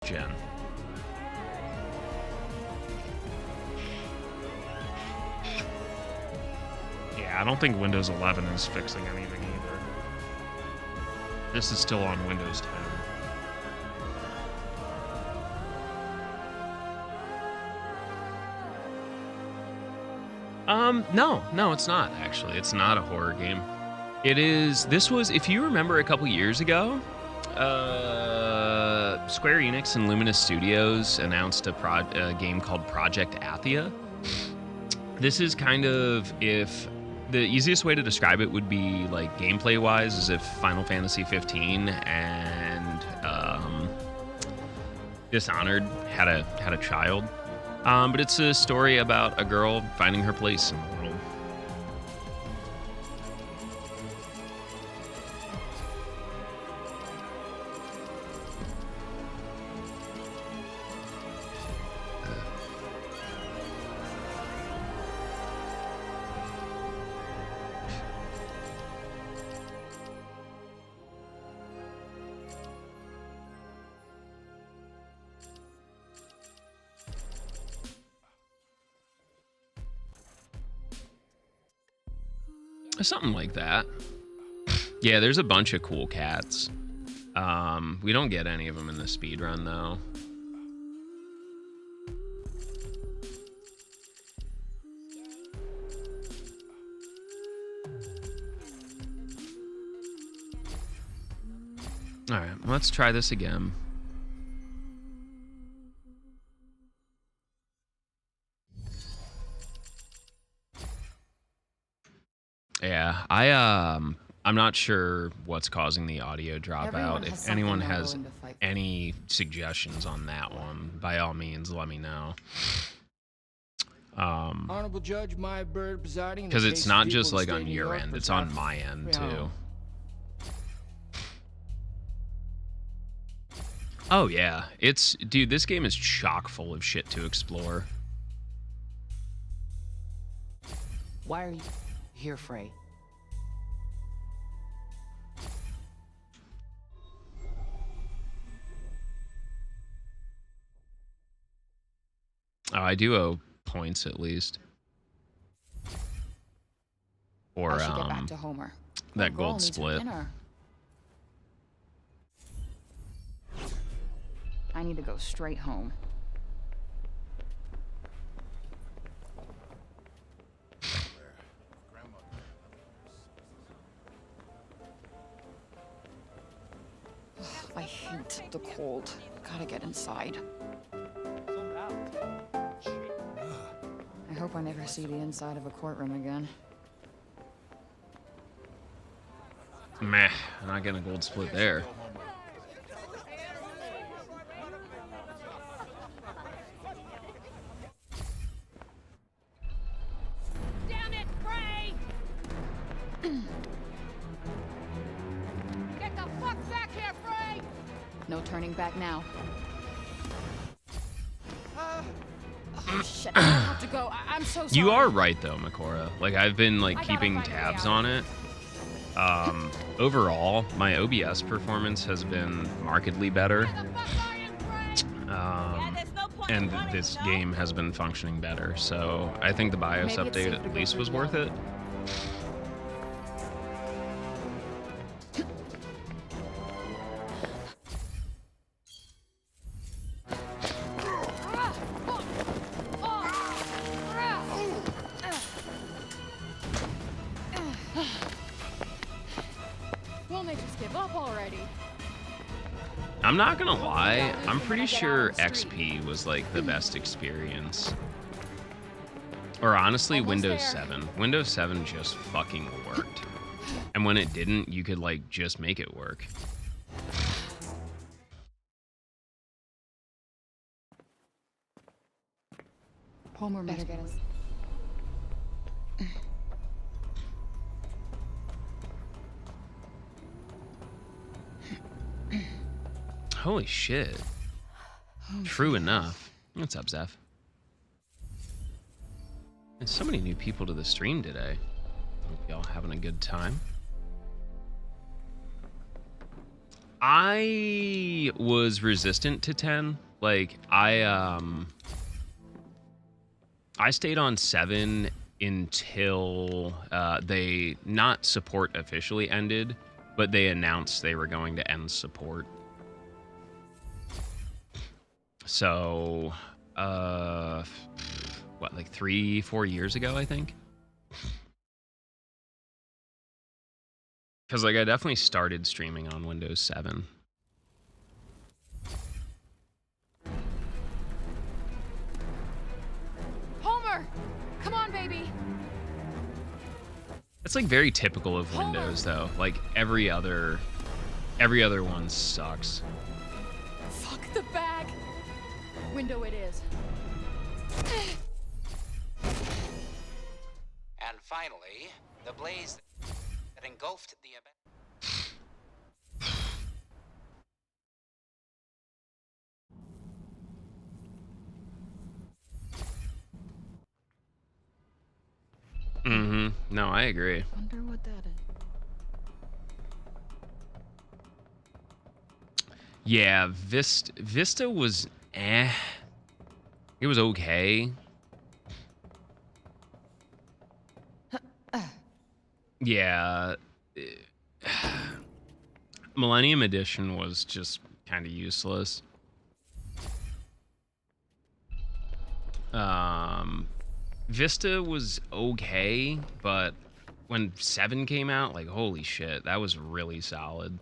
gen. Yeah, I don't think Windows 11 is fixing anything either. This is still on Windows 10. No, it's not, actually. It's not a horror game. It is, this was, if you remember a couple years ago, Square Enix and Luminous Studios announced a game called Project Athia. This is kind of, if the easiest way to describe it would be like gameplay-wise, as if Final Fantasy 15 and Dishonored had a child. But it's a story about a girl finding her place in the world. Something like that. Yeah, there's a bunch of cool cats. We don't get any of them in the speedrun, though. All right, let's try this again. Yeah, I'm not sure what's causing the audio dropout. If anyone has any suggestions on that one, by all means, let me know. Honorable Judge Meyerberg presiding. Because it's not just like on your end; it's on my end too. Oh yeah, dude, this game is chock full of shit to explore. Why are you here, Frey? Oh, I do owe points at least. Or I should get back to Homer. that gold split. I need to go straight home. I hate the cold. Gotta get inside. I hope I never see the inside of a courtroom again. Meh, I'm not getting a gold split there. Damn it, Frey! Get the fuck back here, Frey! No turning back now. Oh, shit, I have to go. I'm so sorry. You are right though, Makora. Like I've been like keeping tabs on it. Overall, my OBS performance has been markedly better. And this game has been functioning better. So I think the BIOS update at least was worth it. I'm not gonna lie, I'm pretty sure XP was like the best experience. Or honestly, Windows 7. Windows 7 just fucking worked. And when it didn't, you could like just make it work. Homer better get us. Holy shit. True enough. What's up, Zeph? There's so many new people to the stream today. Hope y'all having a good time. I was resistant to 10. Like I stayed on 7 until they not support officially ended, but they announced they were going to end support. So what, like 3-4 years ago, I think. Because like I definitely started streaming on Windows 7. Homer! Come on, baby! It's like very typical of Windows though. Like every other one sucks. Fuck the bag! Window it is. And finally, the blaze that engulfed the event. Mm-hmm. No, I agree. Wonder what that is. Yeah, Vista was eh. It was okay. Yeah. Millennium Edition was just kind of useless. Vista was okay, but when 7 came out, like holy shit, that was really solid.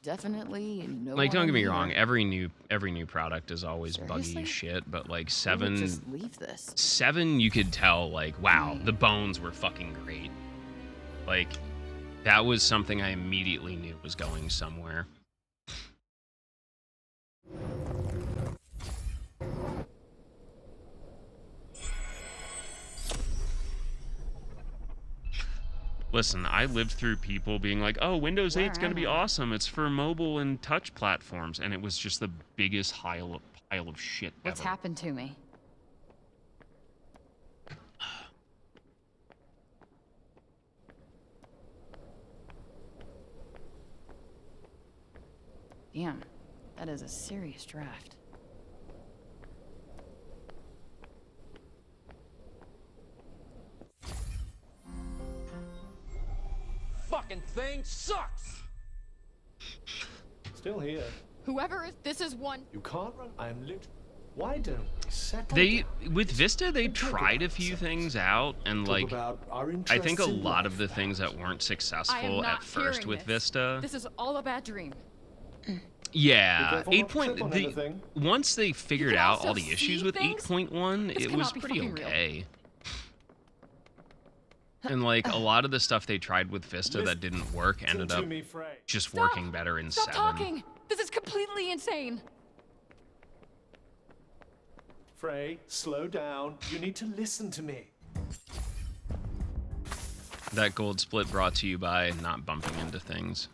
Definitely no. Like don't one get me here. wrong, every new product is always buggy Seriously? as shit, but like I would 7 just leave this. 7 you could tell like wow, the bones were fucking great. Like that was something I immediately knew was going somewhere. Listen, I lived through people being like, oh, Windows 8's going to be awesome. It's for mobile and touch platforms. And it was just the biggest pile of shit What's ever. happened to me? Damn, that is a serious draft. Fucking thing sucks! Still here. Whoever is, this is one. You can't run. I'm lit. Why don't we settle They down with Vista they and talk tried a about few ourselves? things out and Talk like about our I think a interests in lot of life, the things perhaps. that weren't I am successful not at first hearing with this. Vista. This is all a bad dream. Yeah, Be careful 8 not to trip on point anything. once they figured can out also all the issues see with things? 8.1, This it cannot was be pretty fucking real. okay. And like a lot of the stuff they tried with Vista that didn't work ended Listen up to me, Frey. just Stop! working better in Stop 7. talking! This is completely insane. Frey, slow down. You need to listen to me. That gold split brought to you by not bumping into things.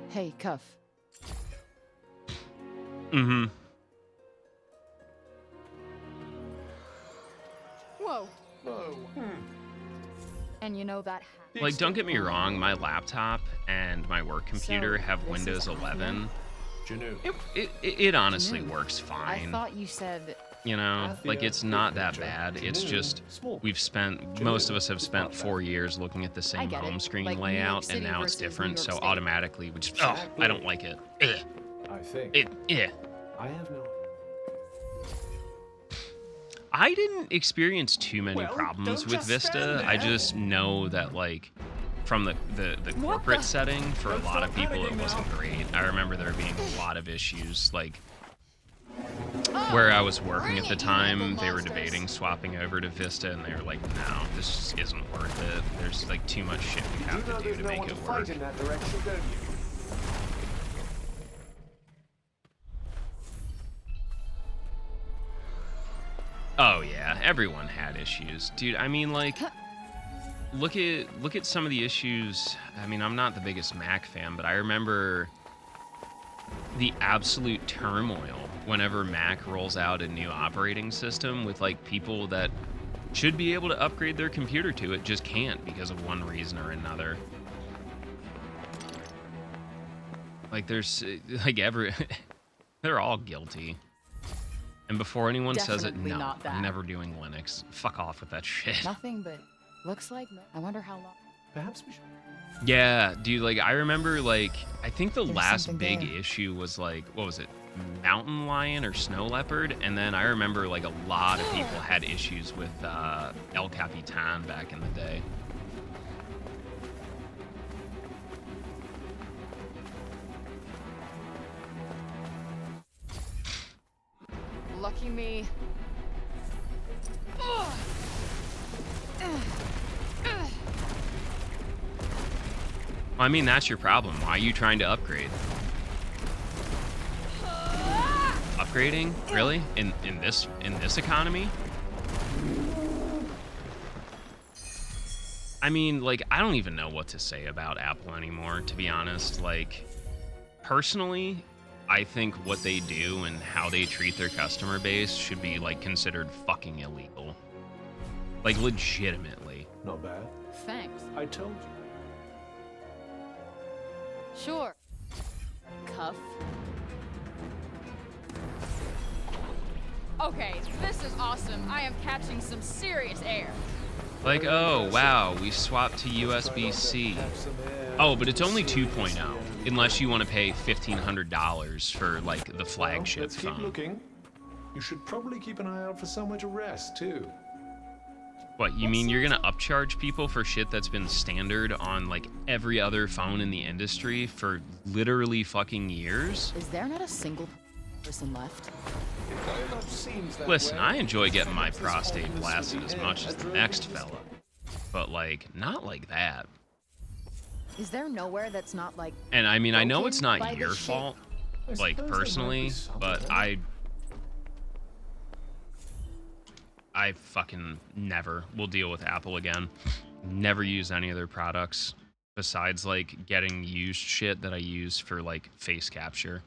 Hey, Cuff. Mm-hmm. Whoa. Whoa. And you know that. Like, don't get me wrong, my laptop and my work computer So, have this is Windows 11. Janu. It honestly Janu. works I fine. thought you said. You know, like Athia, it's not big that picture. bad. It's Janu. just Small. we've spent Janu. most of us have spent Smart 4 years looking at the same get it. home screen Like New York layout, City and now it's versus New different. York So State. automatically, we just I don't like it. Ugh. I think. Yeah. I have no. I didn't experience too many Well, problems don't with just Vista. stand I there. just know that like from the corporate setting for a Don't lot of stop people it panicking wasn't now. great. I remember there being a lot of issues like where I was working at the time, they were debating swapping over to Vista and they were like, no, this just isn't worth it. There's like too much shit we have to do to make it work. in that direction, don't you? Oh yeah, everyone had issues. Dude, I mean like look at some of the issues. I mean, I'm not the biggest Mac fan, but I remember the absolute turmoil whenever Mac rolls out a new operating system with like people that should be able to upgrade their computer to it, just can't because of one reason or another. Like there's like they're all guilty. And before anyone says it, Definitely no, not that. I'm never doing Linux. Fuck off with that shit. Nothing but looks like. I wonder how long. Perhaps we should. Yeah, dude, like I remember like I think the There's last something big there. issue was like what was it? Mountain lion or snow leopard, and then I remember like a lot of people had issues with El Capitan back in the day. Lucky me. Well, I mean, that's your problem. Why are you trying to upgrade? Upgrading? Really? In this economy? I mean, like, I don't even know what to say about Apple anymore, to be honest. Like, personally, I think what they do and how they treat their customer base should be, like, considered fucking illegal. Like, legitimately. Not bad. Thanks. I told you. Sure. Cuff. Okay, this is awesome. I am catching some serious air. Like, oh, wow, we swapped to USB-C. Oh, but it's only 2.0, unless you want to pay $1,500 for, like, the flagship Let's keep phone. looking. You should probably keep an eye out for somewhere to rest, too. What, you mean you're gonna upcharge people for shit that's been standard on, like, every other phone in the industry for literally fucking years? Is there not a single person left? It very much seems that Listen, way. I enjoy getting my prostate blasted as much as the next fella. But, like, not like that. Is there nowhere that's not like And I mean, I know broken it's by not the your shit? fault, I like, suppose there might personally, be something. but I fucking never will deal with Apple again. Never use any of their products besides, like, getting used shit that I use for, like, face capture.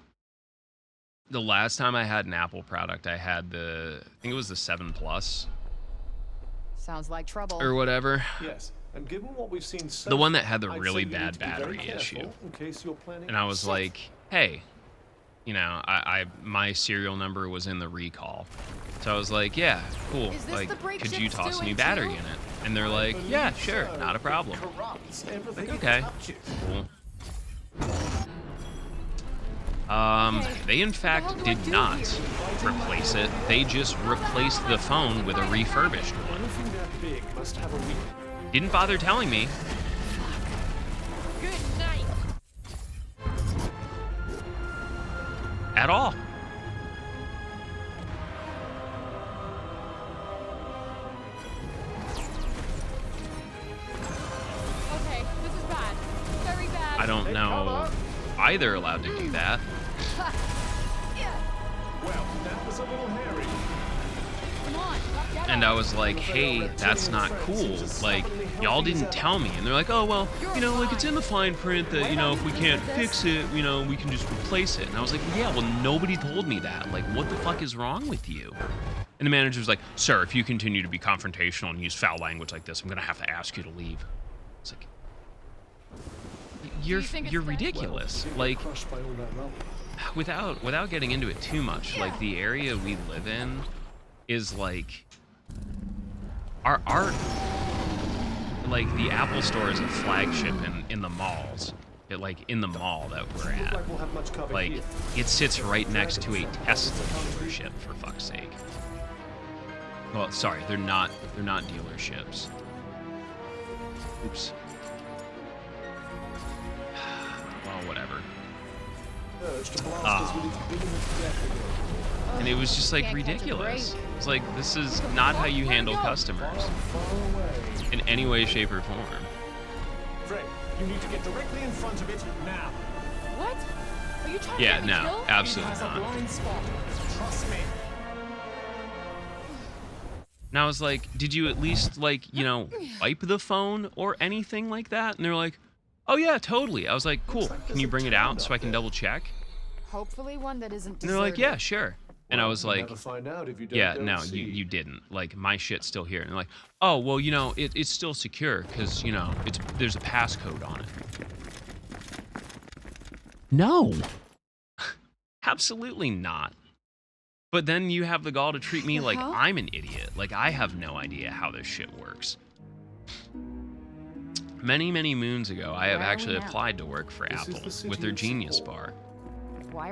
The last time I had an Apple product, I had I think it was the 7 Plus sounds like trouble. or whatever. Yes, and given what we've seen so The one that far, had the I'd really say you need bad to be very battery careful issue. in case you're planning. And I was like, hey, you know, my serial number was in the recall. So I was like, yeah, cool. Is this Like, the brake could you ship's toss a new doing battery too? in it? And they're like, yeah, sure, not a problem. Corrupts everything Like, it okay, touches. cool. They in fact did not replace it. They just replaced the phone with a refurbished one. Anything that big must have a weak. Didn't bother telling me. Good night. At all. Okay, this is bad. Very bad. I don't Hey, know why they're allowed to do that. Well, that was a little hairy. Come on, get And up. I was like, hey, that's not cool. Like, y'all didn't tell me. And they're like, oh, well, you know, like, it's in the fine print that, you know, if we can't fix it, you know, we can just replace it. And I was like, yeah, well, nobody told me that. Like, what the fuck is wrong with you? And the manager was like, sir, if you continue to be confrontational and use foul language like this, I'm going to have to ask you to leave. It's like, you think it's you're that? ridiculous. Well, Like, crushed by all that rubble. without getting into it too much, like, the area we live in is like our like the Apple store is a flagship in the malls. Like in the mall that we're Look at. like we'll have much cover Like here. it sits right next to a Tesla dealership, for fuck's sake. Well, sorry, they're not dealerships. Oops. Well, whatever. Urge to blast Ah. us with its beam of death. And it was just like Can't catch a ridiculous. break. It's like, this is not how you handle customers Far away. in any way, shape, or form. Fred, you need to get directly in front of it now. What? Are you trying to Yeah, get me no, killed? absolutely It has a not. blind spot. Trust me. And I was like, did you at least, like, you know, wipe the phone or anything like that? And they're like, oh yeah, totally. I was like, cool, like can there's you a bring it toad out so up I can there. double check? Hopefully one that isn't And they're like, deserted. yeah, sure. And I was You'll like, never find out if you don't yeah, go no, and see. you didn't. Like, my shit's still here. And they're like, oh, well, you know, it's still secure because, you know, there's a passcode on it. No. Absolutely not. But then you have the gall to treat me like I'm an idiot. Like, I have no idea how this shit works. Many, many moons ago, I have actually applied to work for Apple with their Genius Bar.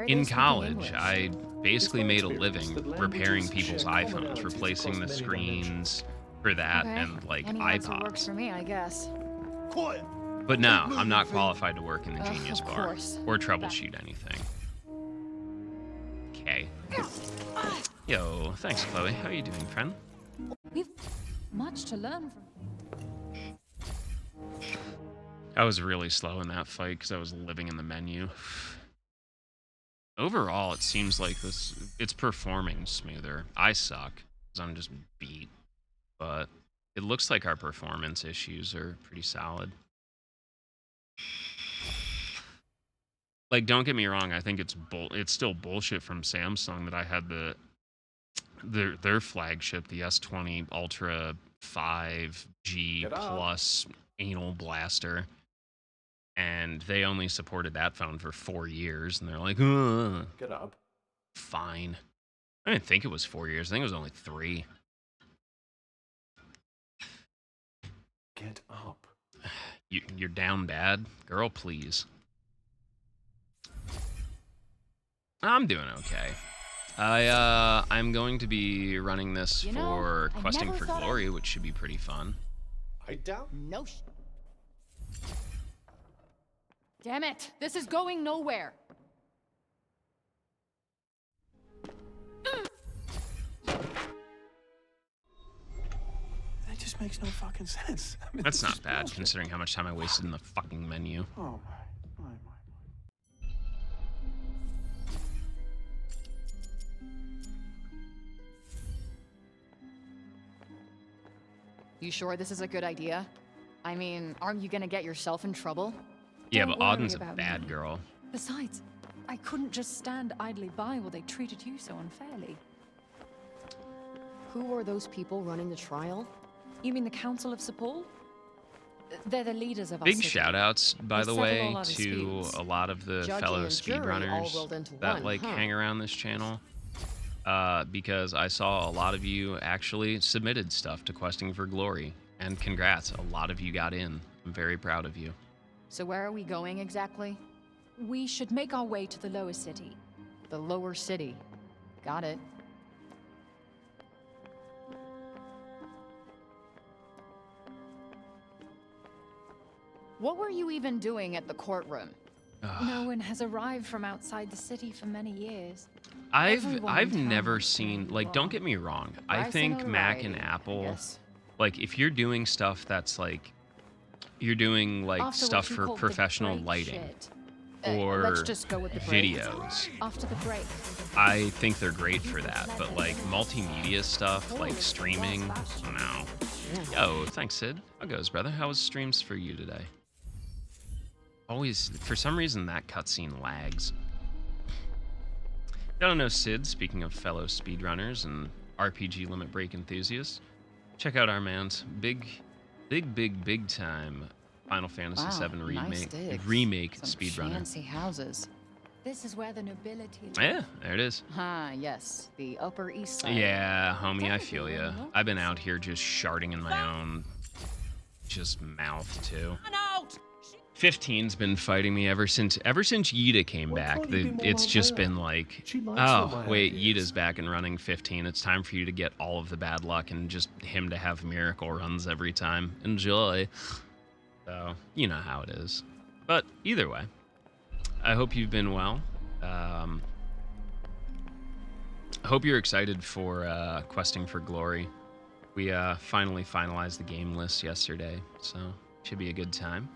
In college, I basically made a living repairing people's iPhones, replacing the screens for that and, like, iPods. Works for me, I guess. Quiet. But no, I'm not qualified to work in the Genius Of Bar course. or troubleshoot anything. Okay. Yo, thanks, Chloe. How are you doing, friend? We've much to learn from. I was really slow in that fight because I was living in the menu. Overall, it seems like it's performing smoother. I suck because I'm just beat, but it looks like our performance issues are pretty solid. Like, don't get me wrong, I think it's still bullshit from Samsung that I had their flagship, the S20 Ultra 5G Plus anal blaster, and they only supported that phone for 4 years, and they're like, ugh. Get up. Fine. I didn't think it was 4 years. I think it was only 3. Get up. You're down bad? Girl, please. I'm doing okay. I'm going to be running this for Questing for Glory, which should be pretty fun. I doubt. No Damn it! This is going nowhere. That just makes no fucking sense. I mean, That's not bad, considering how much time I wasted in the fucking menu. Oh my. You sure this is a good idea? I mean, aren't you gonna get yourself in trouble? Yeah, Don't but Auden's a worry about bad me. girl. Besides, I couldn't just stand idly by while they treated you so unfairly. Who are those people running the trial? You mean the Council of Sepul? They're the leaders of our Big city. shout outs, by They the settle way, all our to disputes. a lot of the Judge fellow and jury all speedrunners rolled into that one, like huh? hang around this channel. Because I saw a lot of you actually submitted stuff to Questing for Glory. And congrats, a lot of you got in. I'm very proud of you. So where are we going exactly? We should make our way to the lower city. The lower city. Got it. What were you even doing at the courtroom? No one has arrived from outside the city for many years. I've Everyone in town never wants to know seen, who like, you don't are. get me wrong. I Price think and Mac and notoriety, Apple, yes. like, if you're doing stuff that's like, you're doing like After stuff what you for called the professional great lighting shit. or let's just go with the break. videos, After the break. I think they're great for that. But like multimedia stuff, like streaming, no. Yo, thanks, Sid. How goes, brother? How was streams for you today? Always, for some reason, that cutscene lags. I don't know, Sid, speaking of fellow speedrunners and RPG limit break enthusiasts, check out our man's big time Final Fantasy Wow, VII nice digs. remake Some speedrunner. fancy houses. This is where the nobility lives. Yeah, there it is. Ah, yes, the Upper East Side. Yeah, homie, I feel ya. I've been out here just sharding in my own just mouth too. 15's been fighting me ever since Yida came Why back. can't you be more It's just aware? been like, She likes all oh my wait, ideas. Yida's back and running 15. It's time for you to get all of the bad luck and just him to have miracle runs every time. Enjoy. So you know how it is. But either way, I hope you've been well. I hope you're excited for Questing for Glory. We finally finalized the game list yesterday, so should be a good time.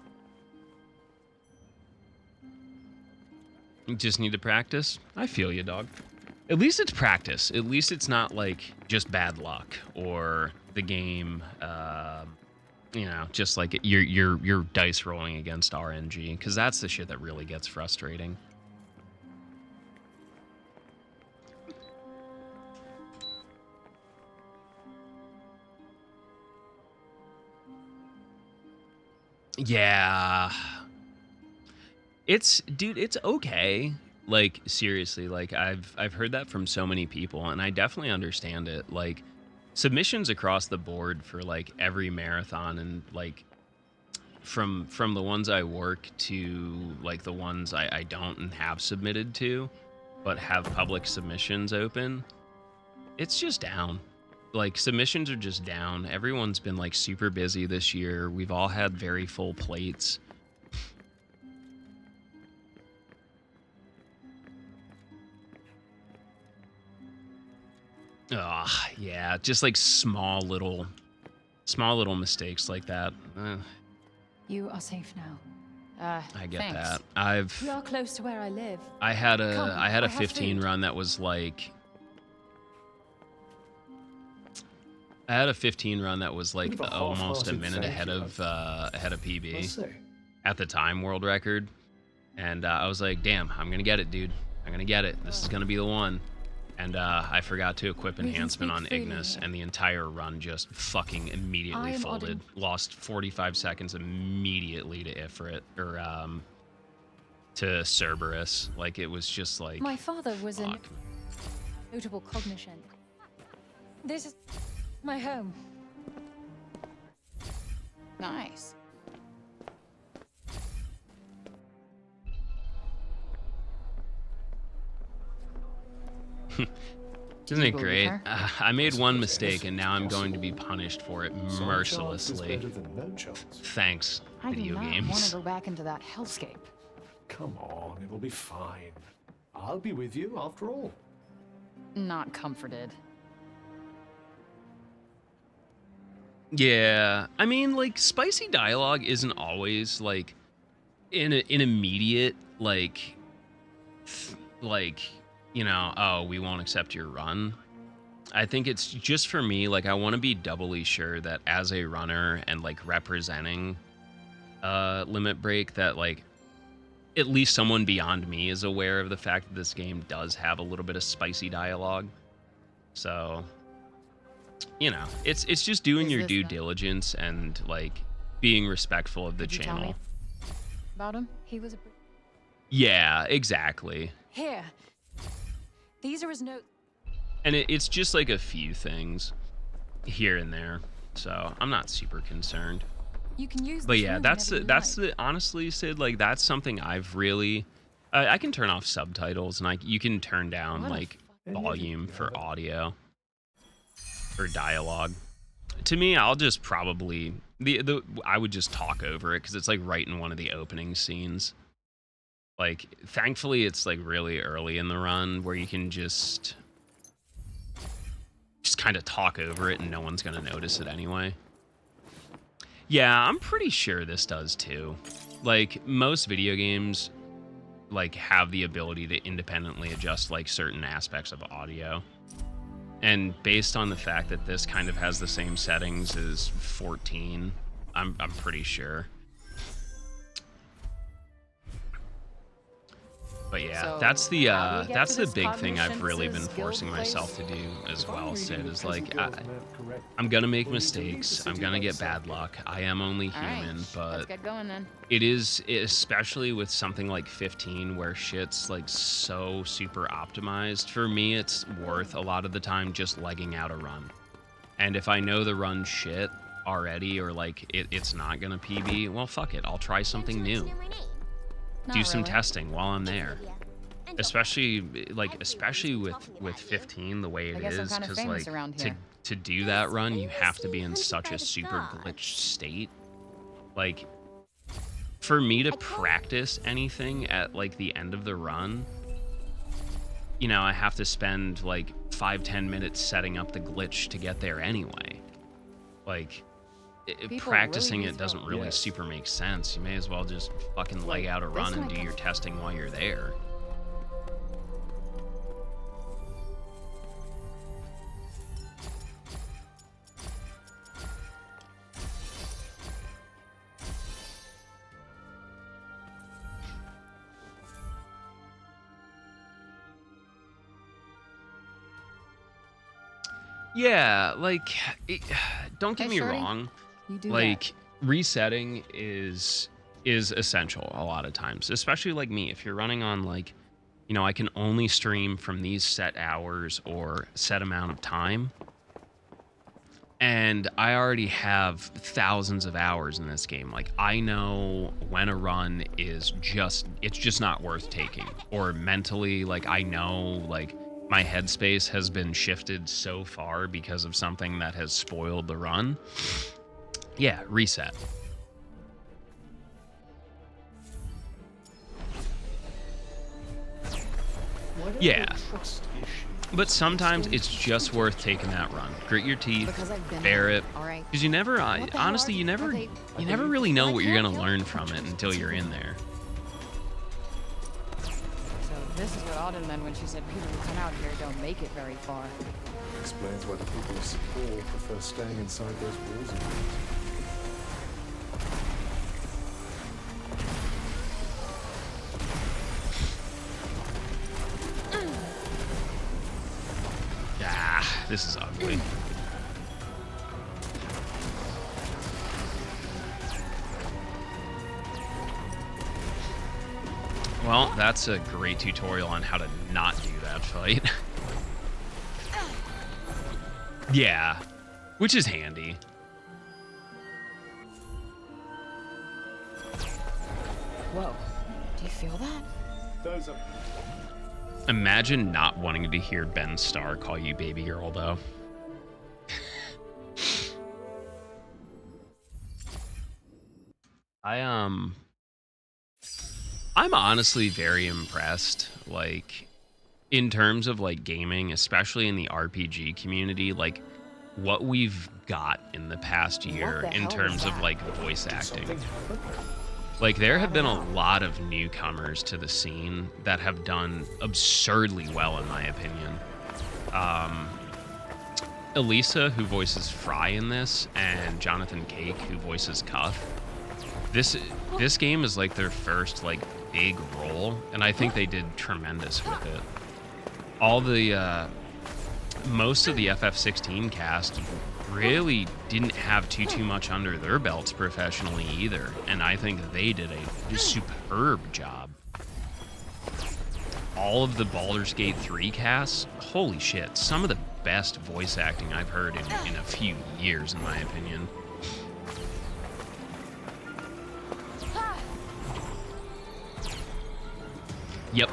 You just need to practice. I feel you, dog. At least it's practice. At least it's not like just bad luck or the game, you know, just like you're dice rolling against RNG, because that's the shit that really gets frustrating. Yeah. Dude, it's okay. Like, seriously, like I've heard that from so many people, and I definitely understand it. Like, submissions across the board for like every marathon, and like from the ones I work to like the ones I don't and have submitted to, but have public submissions open, it's just down. Like, submissions are just down. Everyone's been like super busy this year. We've all had very full plates. Yeah, just like small little mistakes like that. You are safe now. I get Thanks. that. We are close to where I live. I had Come, a I have 15 food. run that was like I had a 15 run that was like Bit of a almost a half-hearted minute thank you, ahead of I PB say. at the time world record, and I was like, damn, I'm gonna get it, dude. I'm gonna get it. This is gonna be the one. And I forgot to equip can enhancement speak on freely Ignis, here. and the entire run just fucking immediately I am folded. Lost 45 seconds immediately to Ifrit, or to Cerberus. Like, it was just like, My father was a fuck. notable cognition. This is my home. Nice. Isn't it believe great? her? I made one mistake, and now I'm going to be punished for it Some chance is mercilessly. better than no chance. Thanks, I do video not games. want to go back into that hellscape. Come on, it'll be fine. I'll be with you after all. Not comforted. Yeah, I mean, like, spicy dialogue isn't always like an immediate like oh, we won't accept your run. I think it's just, for me, like, I want to be doubly sure that as a runner and like representing Limit Break, that like at least someone beyond me is aware of the fact that this game does have a little bit of spicy dialogue. So, you know, it's just doing Is your this due the- diligence and like being respectful of the Did you tell channel. me about him? He was a... Yeah, exactly. Here. These are his notes. And it's just like a few things here and there, so I'm not super concerned. You can use But this yeah, room that's whenever you that's like. the honestly, Sid, like, that's something I've really I can turn off subtitles, and you can turn down What a like Any of you volume can for have it. audio or dialogue. To me, I'll just probably I would just talk over it because it's like right in one of the opening scenes. Like, thankfully, it's like really early in the run where you can just kind of talk over it and no one's gonna notice it anyway. Yeah, I'm pretty sure this does too. Like, most video games like have the ability to independently adjust like certain aspects of audio. And based on the fact that this kind of has the same settings as 14, I'm pretty sure. But yeah, So, that's the how do we get that's to the this big thing I've cognition really been skill forcing place? myself to do as If I'm well, reading Sid, the is like, Peasant Girl's map correctly, I'm gonna make we'll need to leave the mistakes. city I'm gonna by get bad sundown. luck. I am only All right, human, let's but get going then. it is, especially with something like 15 where shit's like so super optimized. For me, it's worth a lot of the time just legging out a run. And if I know the run shit already, or like it's not gonna PB, well, fuck it. I'll try something new. Not Do some really. testing while I'm there. Especially with 15 the way I it guess I'm is, kinda because famous like around to here. to do that run, you have to be in such a super glitched state. Like, for me to practice anything at like the end of the run, you know, I have to spend like 5-10 minutes setting up the glitch to get there anyway. Like, People practicing really it doesn't really Yes. super make sense. You may as well just fucking leg out a run and do your testing while you're there. Yeah, like, don't get Hey, me shorty, wrong. You do Like, resetting is essential a lot of times, especially like me. If you're running on like, you know, I can only stream from these set hours or set amount of time, and I already have thousands of hours in this game. Like, I know when a run is it's just not worth taking. Or mentally, like, I know, like, my headspace has been shifted so far because of something that has spoiled the run. Yeah, reset. Yeah. But sometimes it's just worth taking that run. Grit your teeth, bear it, because you never, honestly, you never really know what you're gonna learn from it until you're in there. So this is what Auden meant when she said people who come out here don't make it very far. Explains why the people of Seoul prefer staying inside those walls. Ah, this is ugly. Well, that's a great tutorial on how to not do that fight. Yeah, which is handy. Whoa, do you feel that? Those are... Imagine not wanting to hear Ben Starr call you baby girl, though. I'm honestly very impressed, like, in terms of, like, gaming, especially in the RPG community, like, what we've got in the past year in terms of, like, voice acting. Like, there have been a lot of newcomers to the scene that have done absurdly well, in my opinion. Elisa, who voices Fry in this, and Jonathan Cake, who voices Cuff. This game is like their first like big role, and I think they did tremendous with it. All the most of the FF16 cast really didn't have too much under their belts professionally either, and I think they did a superb job. All of the Baldur's Gate 3 casts, holy shit, some of the best voice acting I've heard in a few years, in my opinion. Yep,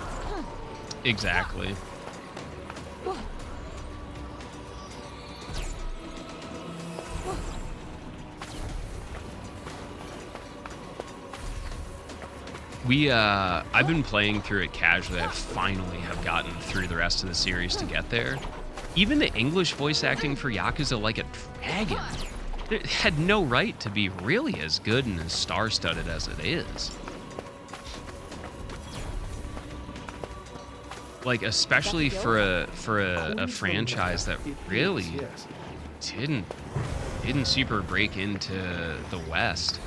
exactly. I've been playing through it casually. I finally have gotten through the rest of the series to get there. Even the English voice acting for Yakuza Like a Dragon, it had no right to be really as good and as star-studded as it is. Like, especially for a franchise that really didn't super break into the West,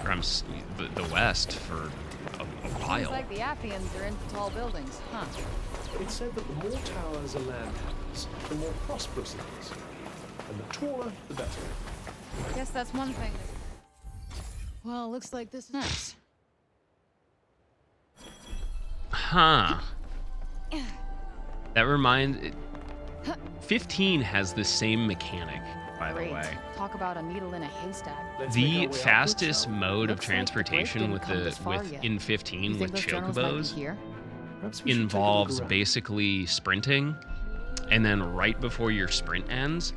from the West for a while. Seems like the Appians are into tall buildings, huh? It's said that the more towers a land has, the more prosperous it is. And the taller, the better. I guess that's one thing. Well, looks like this next. Huh. That reminds... 15 has the same mechanic, by the way. Talk about a needle in a haystack. The fastest mode of transportation in 15 with chocobos involves basically sprinting, and then right before your sprint ends,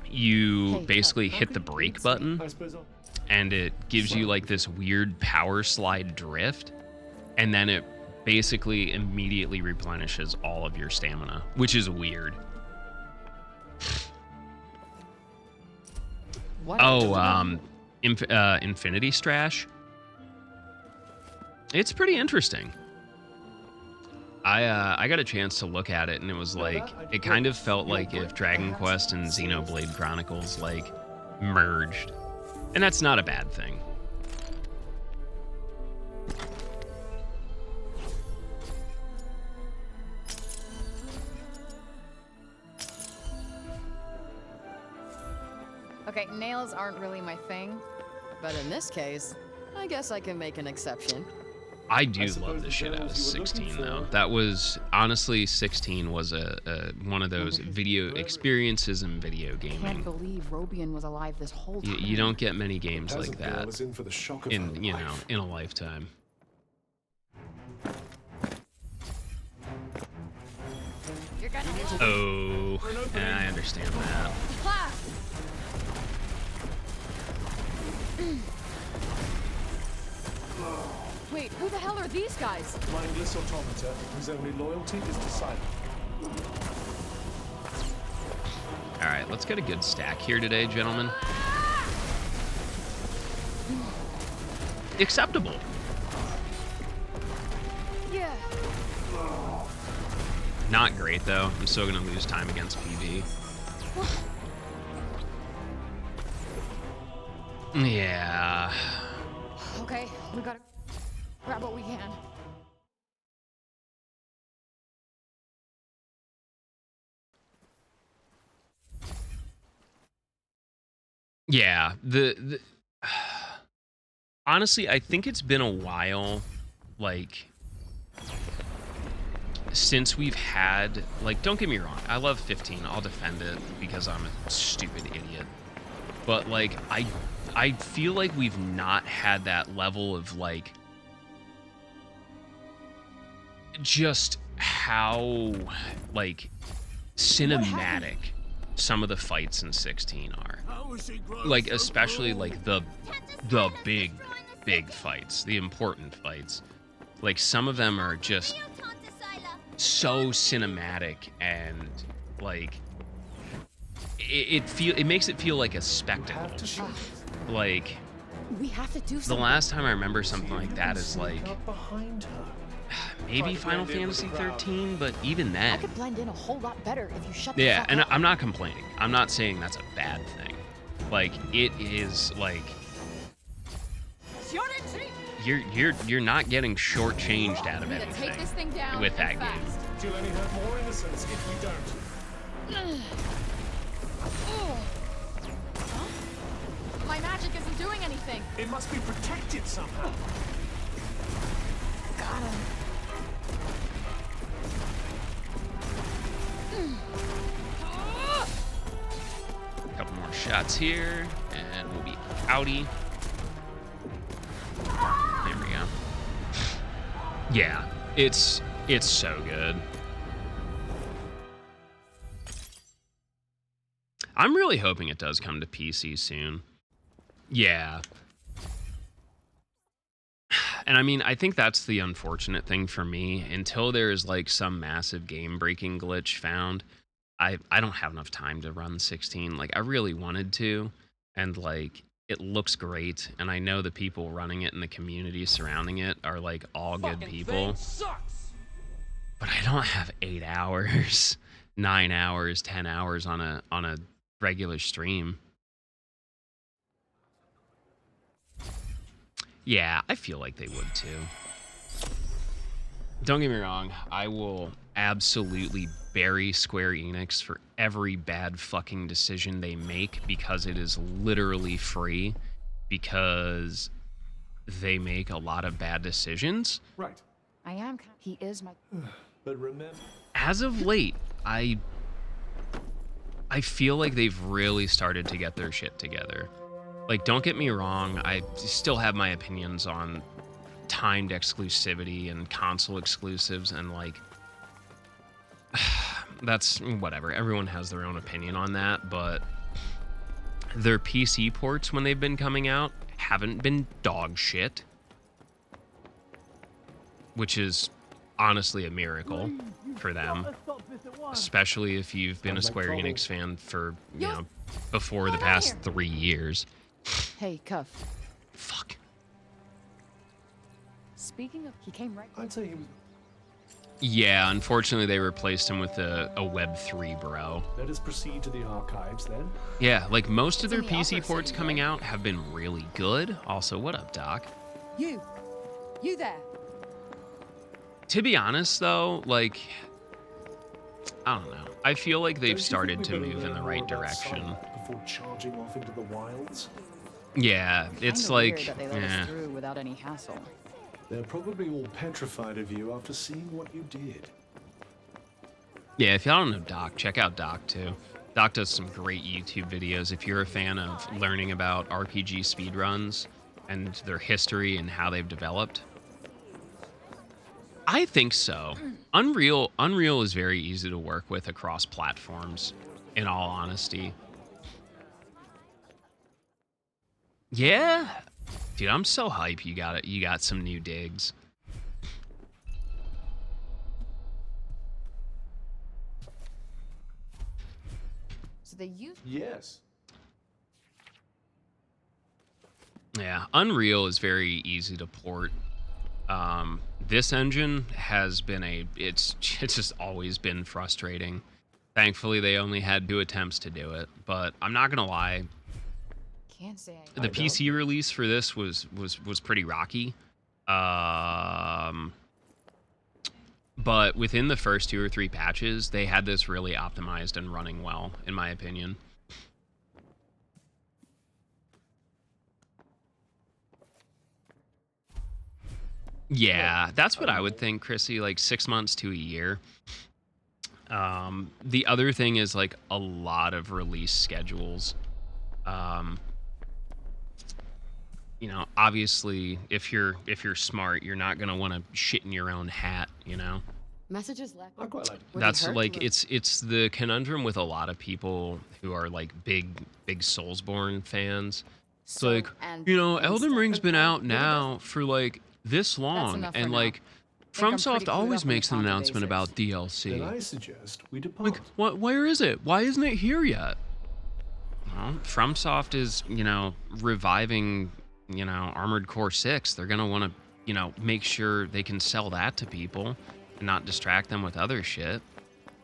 you basically hit the brake button, and it gives you like this weird power slide drift, and then it basically immediately replenishes all of your stamina, which is weird. What? Oh, Infinity Strash. It's pretty interesting. I got a chance to look at it, and it was like, it kind of felt like if Dragon Quest and Xenoblade Chronicles like merged, and that's not a bad thing. Okay, nails aren't really my thing, but in this case, I guess I can make an exception. I do suppose love the the shit out of journals you were looking 16 though. for- That was honestly 16 was a one of those video experiences in video Can't gaming. believe Robian was alive this whole time. You don't get many games like Peasant girl that is in for the shock of her in life. in a lifetime. You're gonna Oh, yeah, I understand that. Wait, who the hell are these guys? Mindless automata whose only loyalty is to silence. All right, let's get a good stack here today, gentlemen. Acceptable. Yeah. Not great though. I'm still gonna lose time against PV. Yeah. Okay, we gotta grab what we can. Yeah. The honestly, I think it's been a while, like, since we've had, like, don't get me wrong, I love 15. I'll defend it because I'm a stupid idiot. But like, I feel like we've not had that level of like just how like cinematic some of the fights in 16 are. Like especially like the big fights, the important fights. Like some of them are just so cinematic and like it makes it feel like a spectacle. Have to shoot. Like We have to do the something. last time I remember something like that is like Sneak up behind her. maybe Final Fantasy 13, but even I then. could blend in a whole lot better if you shut the Yeah, fuck and up. I'm not complaining. I'm not saying that's a bad thing. Like it is like you're not getting shortchanged out of We gotta take this anything thing down with that and game. fast. You'll only hurt more innocents if we don't. My magic isn't doing anything. It must be protected somehow. Got him. A couple more shots here, and we'll be outie. There we go. Yeah, it's so good. I'm really hoping it does come to PC soon. Yeah. And I mean, I think that's the unfortunate thing for me. Until there is like some massive game breaking glitch found, I don't have enough time to run 16. Like I really wanted to, and like it looks great, and I know the people running it and the community surrounding it are like all good Fucking people. thing sucks. But I don't have 8 hours, 9 hours, 10 hours on a regular stream. Yeah, I feel like they would too. Don't get me wrong, I will absolutely bury Square Enix for every bad fucking decision they make because it is literally free, because they make a lot of bad decisions. Right. I am. He is my. But remember, As of late, I feel like they've really started to get their shit together. Like, don't get me wrong, I still have my opinions on timed exclusivity and console exclusives, and like, that's whatever. Everyone has their own opinion on that, but their PC ports, when they've been coming out, haven't been dog shit, which is honestly a miracle for them, especially if you've been a Square Enix fan for, you know, before the past 3 years. Hey, Cuff. Fuck. Speaking of, he came right. I'd say he was. Yeah, unfortunately they replaced him with a Web3 bro. Let us proceed to the archives then. Yeah, like most of It's their in the PC upper ports city, coming out have been really good. Also, what up, Doc? You there. To be honest though, like I don't know. I feel like they've Don't you think started we to better move in learn the more right about direction. Silent before charging off into the wilds? Yeah, it's Kinda like, weird that they let eh. us through without any hassle. They're probably all petrified of you after seeing what you did. Yeah, if y'all don't know Doc, check out Doc too. Doc does some great YouTube videos. If you're a fan of learning about RPG speedruns and their history and how they've developed, I think so. Unreal is very easy to work with across platforms, in all honesty. Yeah. Dude, I'm so hype you got some new digs. So they use Yes. Yeah, Unreal is very easy to port. This engine has been it's just always been frustrating. Thankfully, they only had 2 attempts to do it, but I'm not gonna lie, can't say the PC release for this was pretty rocky. But within the first 2 or 3 patches, they had this really optimized and running well, in my opinion. Yeah, that's what I would think, Chrissy, like 6 months to a year. The other thing is like a lot of release schedules. You know, obviously, if you're smart, you're not gonna want to shit in your own hat. You know, Messages left. I quite like it. Would it that's hurt like to- it's the conundrum with a lot of people who are like big Soulsborne fans. It's So, like, and you know, and Elden stuff. Ring's been out now for like this long, enough for and now. like Think I'm FromSoft pretty clued always up on the makes an Contra announcement basics. about DLC. Then I suggest we depart. Like, what? Where is it? Why isn't it here yet? Well, FromSoft is, you know, reviving, you know, Armored Core 6. They're gonna want to, you know, make sure they can sell that to people and not distract them with other shit.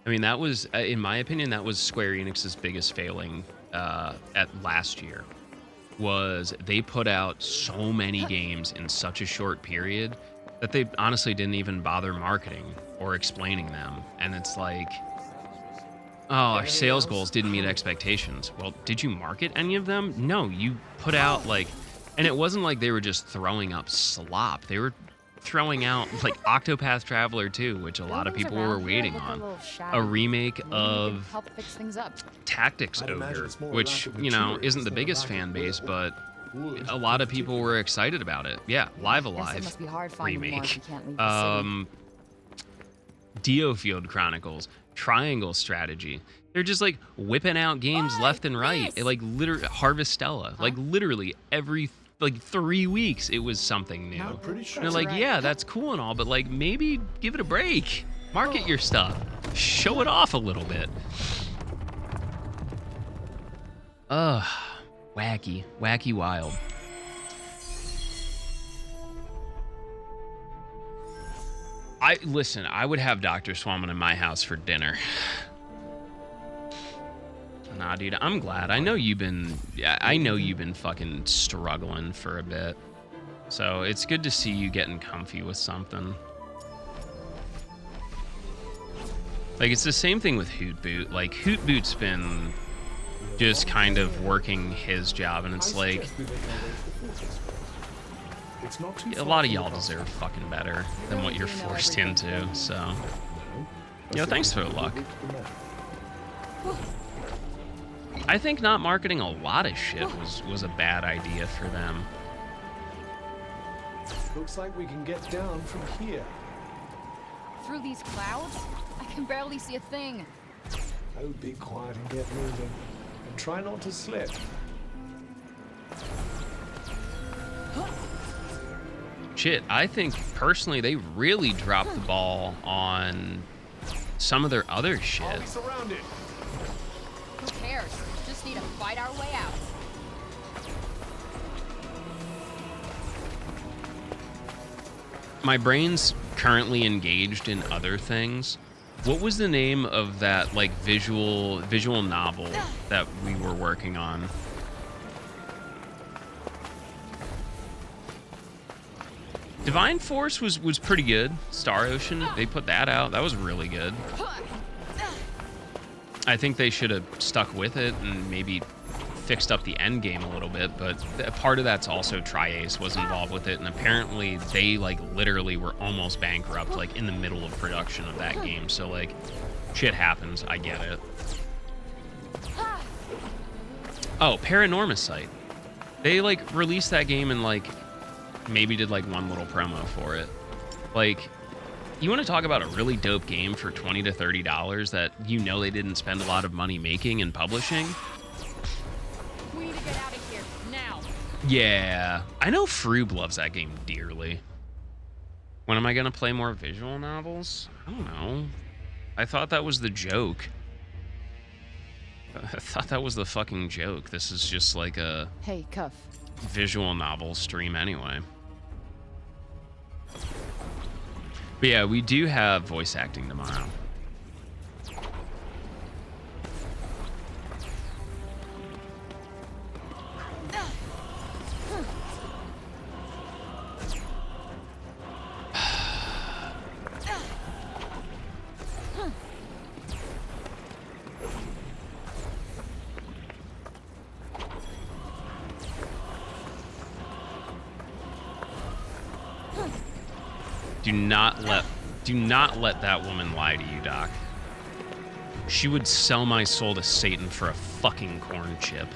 I mean, that was, in my opinion, that was Square Enix's biggest failing at last year. Was they put out so many games in such a short period that they honestly didn't even bother marketing or explaining them. And it's like, oh, our sales goals didn't meet expectations. Well, did you market any of them? No, you put out like, and it wasn't like they were just throwing up slop. They were throwing out like Octopath Traveler 2, which a lot of Buildings people were around here waiting look a on. little A shabby. remake Maybe we can of help fix things up. Tactics I'd imagine Ogre, it's more a which, lack of you know, materials isn't the than a biggest lack of fan base, will. but Wood, a lot of in people particular. were excited about it. Yeah, Live Guess it Alive must be hard finding more if remake. you can't leave the city. Diofield Chronicles, Triangle Strategy. They're just like whipping out games left and right. It, like literally Harvestella. Like literally every like 3 weeks it was something new. I'm pretty sure. And they're like, right. yeah, that's cool and all, but like maybe give it a break. Market your stuff. Show it off a little bit. Ugh. Wacky wild. Listen, I would have Dr. Swamin in my house for dinner. Nah, dude, I'm glad. I know you've been fucking struggling for a bit. So it's good to see you getting comfy with something. Like, it's the same thing with Hoot Boot. Like, Hoot Boot's been just kind of working his job, and it's like, It's not too a far lot of from y'all the deserve fucking better than what you're do know forced everything. into, so. hospital. Yo, thanks for the luck. I think not marketing a lot of shit was a bad idea for them. Looks like we can get down from here. Through these clouds? I can barely see a thing. Oh, be quiet and get moving. And try not to slip. Shit, I think personally they really dropped the ball on some of their other shit. I'll be surrounded. Who cares? Just need to fight our way out. My brain's currently engaged in other things. What was the name of that like visual novel that we were working on? Divine Force was pretty good. Star Ocean, they put that out. That was really good. I think they should have stuck with it and maybe fixed up the end game a little bit, but part of that's also Tri-Ace was involved with it, and apparently they like literally were almost bankrupt like in the middle of production of that game. So like shit happens, I get it. Oh, Paranormal Site. They like released that game and like maybe did like one little promo for it. Like, you want to talk about a really dope game for $20 to $30 that you know they didn't spend a lot of money making and publishing? We need to get out of here now. Yeah, I know Froob loves that game dearly. When am I gonna play more visual novels? I don't know. I thought that was the joke. I thought that was the fucking joke. This is just like a Hey, Cuff. visual novel stream anyway. But yeah, we do have voice acting tomorrow. Do not let that woman lie to you, Doc. She would sell my soul to Satan for a fucking corn chip.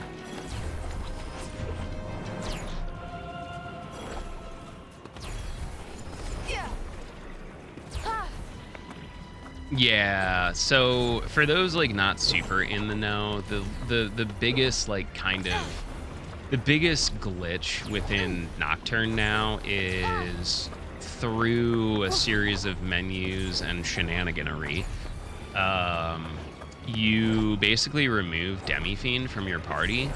Yeah, so for those like not super in the know, the biggest like kind of the biggest glitch within Nocturne now is through a series of menus and shenaniganery. You basically remove Demi-Fiend from your party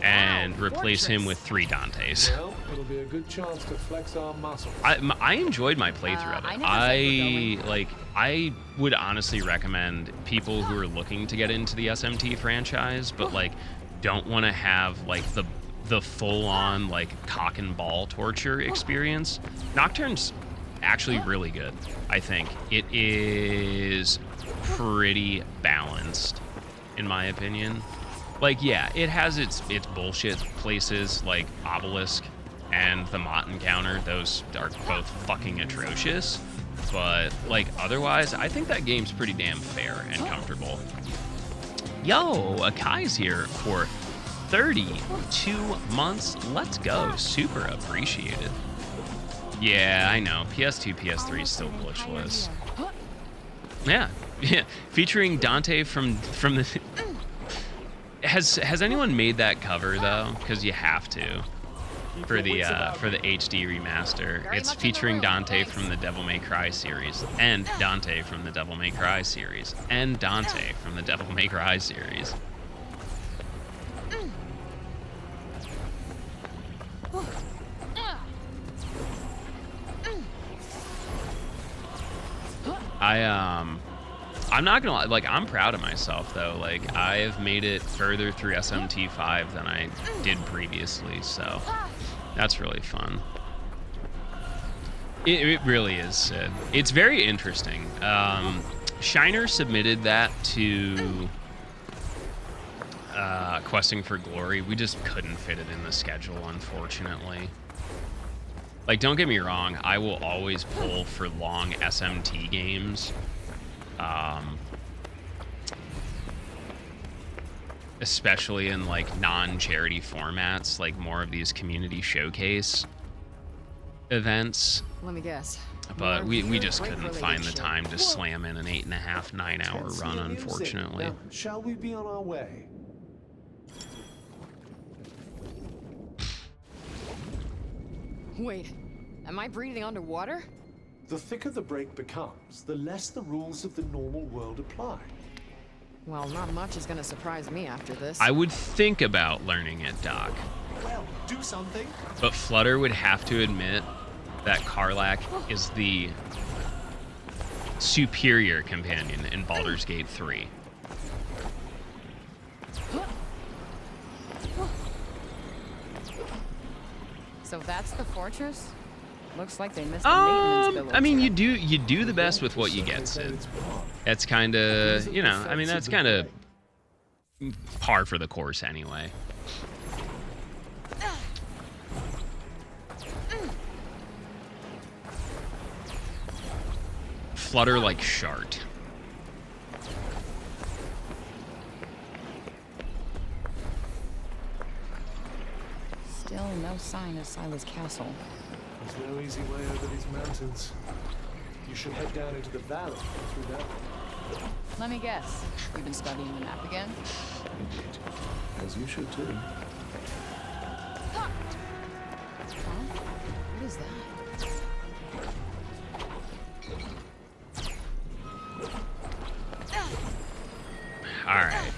and replace him with 3 Dantes. Well, it'll be a good chance to flex our muscles. I enjoyed my playthrough of it. I would honestly recommend people who are looking to get into the SMT franchise, but like don't want to have like the full-on like cock and ball torture experience. Nocturne's actually really good. I think it is pretty balanced, in my opinion. Like, yeah, it has its bullshit places like Obelisk and the Mott encounter. Those are both fucking atrocious. But like otherwise, I think that game's pretty damn fair and comfortable. Yo, Akai's here for 32 months. Let's go. Super appreciated. Yeah, I know. PS2, PS3 is still glitchless. Yeah. Yeah. Featuring Dante from the Has anyone made that cover though? Because you have to. For the HD remaster. It's featuring Dante from the Devil May Cry series, and Dante from the Devil May Cry series, and Dante from the Devil May Cry series. I'm not gonna lie, like, I'm proud of myself though. Like, I've made it further through SMT5 than I did previously, so that's really fun. It really is, Sid. It's very interesting. Shiner submitted that to Questing for Glory. We just couldn't fit it in the schedule, unfortunately. Like, don't get me wrong, I will always pull for long SMT games. Especially in like non-charity formats, like more of these community showcase events. Let me guess. But we just couldn't find the time to slam in an 8.5, 9-hour run, unfortunately. Now, shall we be on our way? Wait, am I breathing underwater? The thicker the break becomes, the less the rules of the normal world apply. Well, not much is gonna surprise me after this. I would think about learning it, Doc. Well, do something. But Flutter would have to admit that Karlach is the superior companion in Baldur's Gate 3. So that's the fortress? Looks like they missed the maintenance bill. I mean, you do the best with what you get, Sid. That's kind of, you know, I mean, that's kind of par for the course anyway. Flutter like Shart. Still no sign of Silas Castle. There's no easy way over these mountains. You should head down into the valley through that way. Let me guess. You've been studying the map again? Indeed. As you should too. Huh? What is that? All right.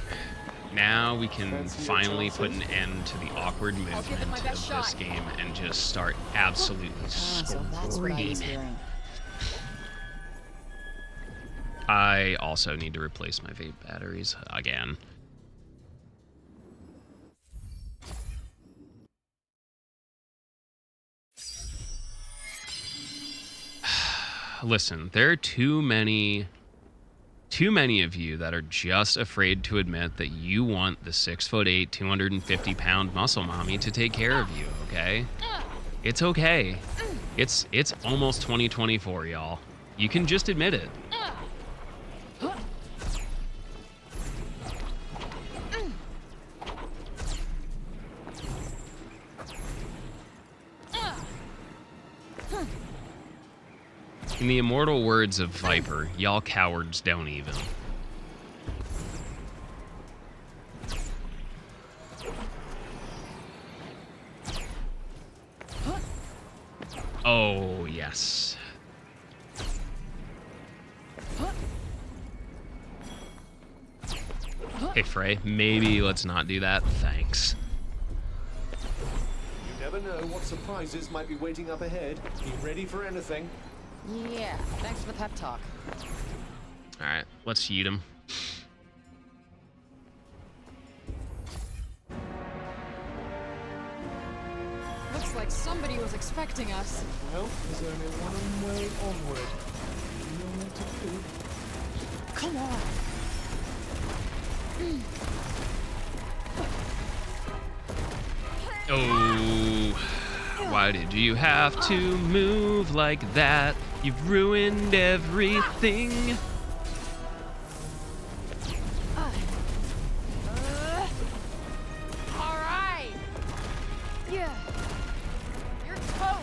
Now we can finally put an end to the awkward movement of this game and just start absolutely So that's what I was screaming. hearing. I also need to replace my vape batteries again. Listen, there are too many of you that are just afraid to admit that you want the 6'8", 250-pound muscle mommy to take care of you, okay? It's okay. It's almost 2024, y'all. You can just admit it. In the immortal words of Viper, y'all cowards don't even. Oh, yes. Hey, Frey, maybe let's not do that. Thanks. You never know what surprises might be waiting up ahead. Be ready for anything. Yeah, thanks for the pep talk. All right, let's yeet him. Looks like somebody was expecting us. Well, there's only one way onward. You know what to do. Come on. Oh, why did you have to move like that? You've ruined everything. All right. Yeah. You're toast.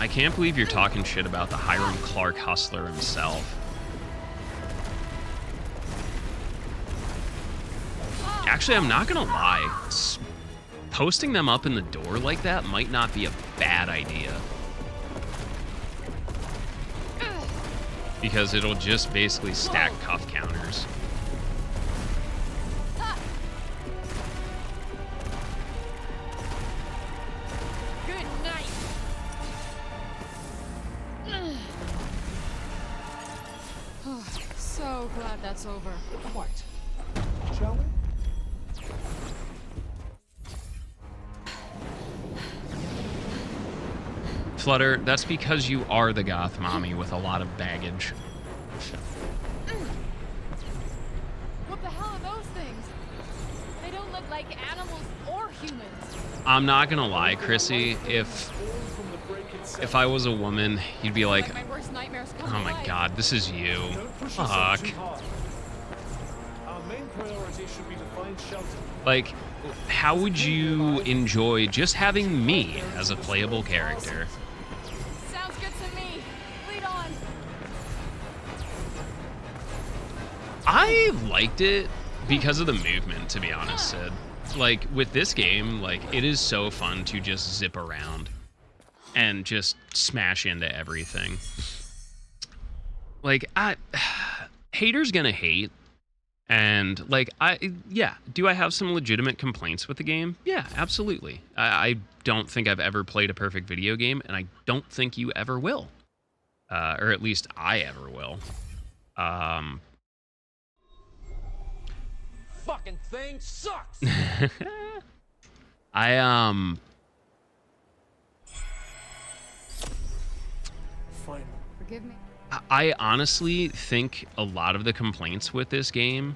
I can't believe you're talking shit about the Hiram Clark hustler himself. Actually, I'm not gonna lie. Posting them up in the door like that might not be a bad idea. Because it'll just basically stack cuff counters. Good night. So glad that's over. Quite. Shall we? Flutter, that's because you are the goth mommy with a lot of baggage. What the hell are those things? They don't look like animals or humans. I'm not gonna lie, Chrissy, if I was a woman, you'd be like, My worst nightmares come oh to my life. god, this is you. Don't push yourself Fuck. too hard. Our main priority should be to find shelter. Like, how would you enjoy just having me as a playable character? Sounds good to me. Lead on. I liked it because of the movement, to be honest, Sid. Like, with this game, like, it is so fun to just zip around and just smash into everything. Like, haters gonna hate. And, like, yeah, do I have some legitimate complaints with the game? Yeah, absolutely. I don't think I've ever played a perfect video game, and I don't think you ever will. Or at least I ever will. Fucking thing sucks. Fine. Forgive me. I honestly think a lot of the complaints with this game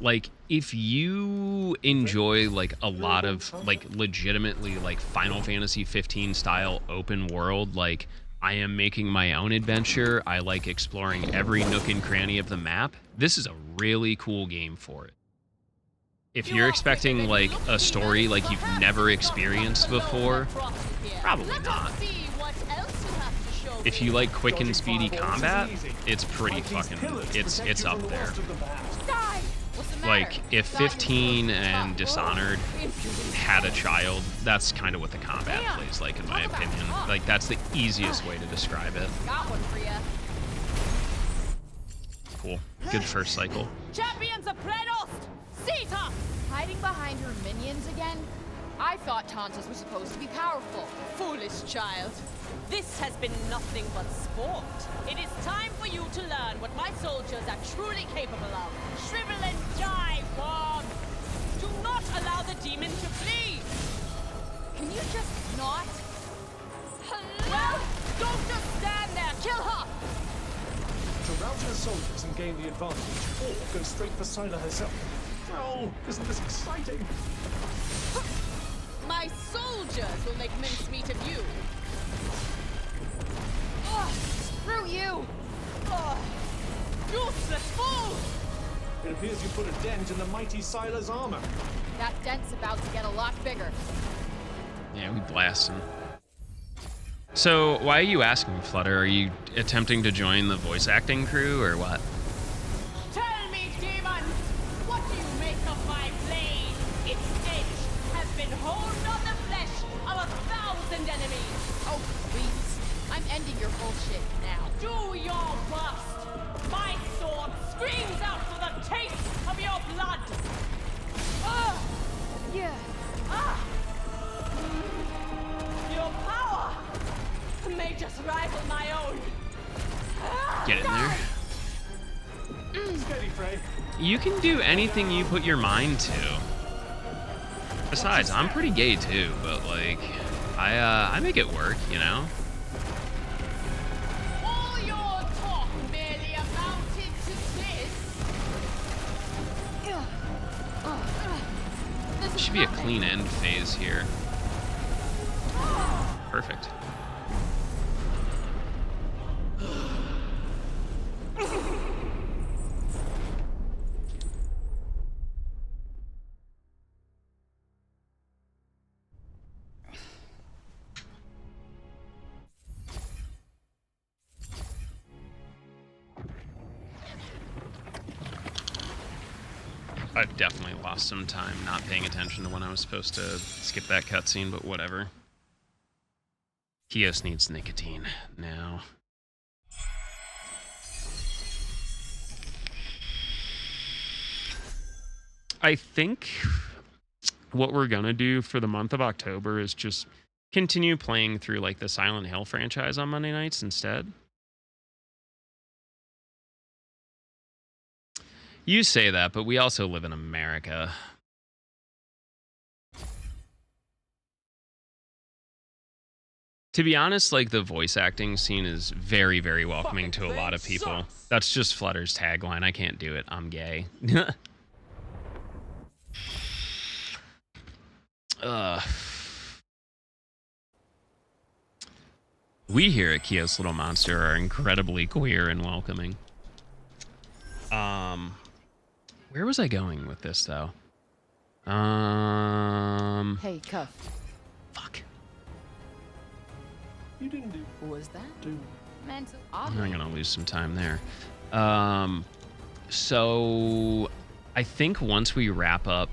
Like, if you enjoy like a lot of like legitimately like Final Fantasy 15 style open world, like I am making my own adventure, I like exploring every nook and cranny of the map, this is a really cool game for it. If you're expecting like a story like you've never experienced before, probably not. If you like quick and speedy combat, it's pretty fucking, it's up there. Like, if 15 and Dishonored had a child, that's kind of what the combat plays like, in my opinion. Like, that's the easiest way to describe it. Cool. Good first cycle. Champions of Prenost! Sita! Hiding behind her minions again? I thought Tantas were supposed to be powerful. Foolish child. This has been nothing but sport. It is time for you to learn what my soldiers are truly capable of. Shrivel and die, Bob! Do not allow the demon to flee! Can you just not? Well, don't just stand there! Kill her! To rout her soldiers and gain the advantage, or go straight for Sila herself. Oh, isn't this exciting? My soldiers will make mincemeat of you. Ugh, screw you! Ugh. Useless fool! It appears you put a dent in the mighty Sila's armor. That dent's about to get a lot bigger. Yeah, we blast him. So, why are you asking, Flutter? Are you attempting to join the voice acting crew, or what? Tell me, demon! What do you make of my blade? Its edge has been honed on the flesh of 1,000 enemies! Oh, please. I'm ending your bullshit now. Do your worst! My sword screams out for the taste of your blood! Ugh! Yeah. Ah! Your power may just rival my own. Get in there. Steady, Frey. You can do anything you put your mind to. Besides, I'm pretty gay too, but like, I make it work, you know? All your talk merely amounted to this. Should be a clean end phase here. Perfect. I've definitely lost some time not paying attention to when I was supposed to skip that cutscene, but whatever. Kios needs nicotine now. I think what we're gonna do for the month of October is just continue playing through like the Silent Hill franchise on Monday nights instead. You say that, but we also live in America. To be honest, like the voice acting scene is very, very welcoming to a lot of people. That's just Flutter's tagline. I can't do it. I'm gay. We here at Kios Little Monster are incredibly queer and welcoming. Where was I going with this though? Hey, Cuff. Fuck. You didn't do. What was that? Mental. I'm gonna lose some time there. So I think once we wrap up,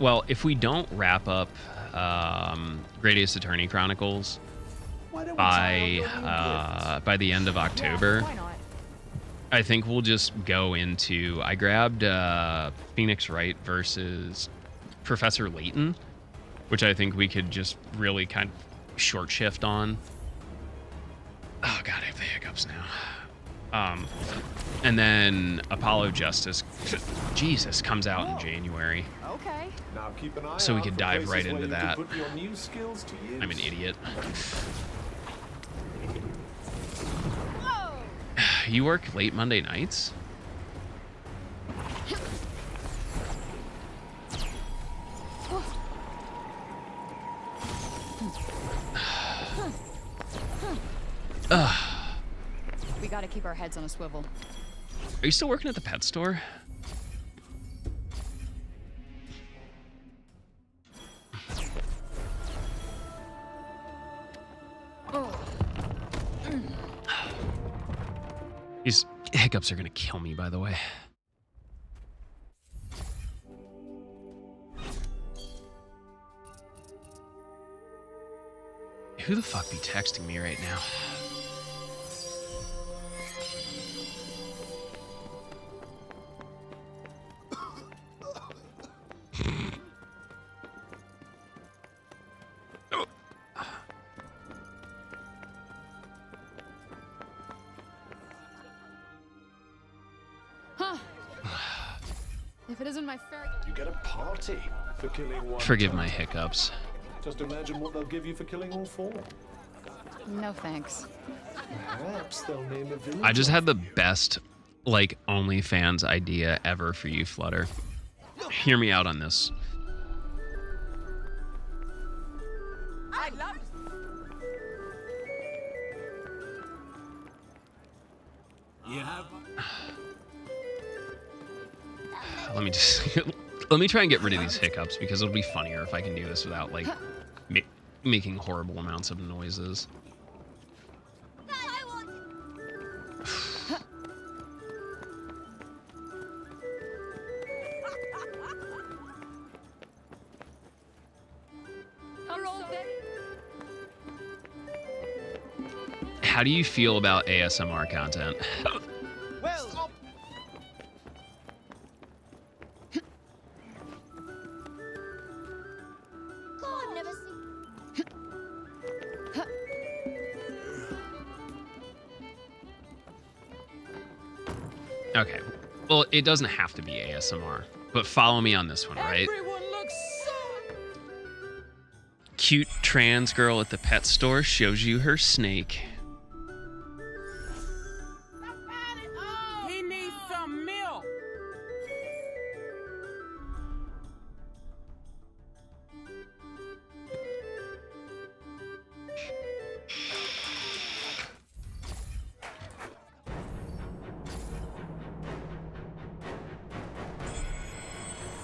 well, if we don't wrap up Great Ace Attorney Chronicles by the end of October, Why not? I think we'll just go into. I grabbed Phoenix Wright versus Professor Layton, which I think we could just really kind of short shift on. Oh god, I have the hiccups now. And then Apollo Justice, Jesus, comes out in January. Okay. Now keep an eye So we out could for dive places right where into you can that. put your new skills to use. I'm an idiot. Whoa! You work late Monday nights? We gotta keep our heads on a swivel. Are you still working at the pet store? These hiccups are gonna kill me, by the way. Who the fuck be texting me right now? If it isn't my fairy... You get a party for killing one. Forgive time. my hiccups. Just imagine what they'll give you for killing all four. No thanks. Perhaps they'll name a village. I just had the best, like, OnlyFans idea ever for you, Flutter. Hear me out on this. I love Let me just let me try and get rid of these hiccups because it'll be funnier if I can do this without like making horrible amounts of noises. How do you feel about ASMR content? Well, Okay. Well, it doesn't have to be ASMR, but follow me on this one, right? Everyone looks so... Cute trans girl at the pet store shows you her snake. He needs some milk.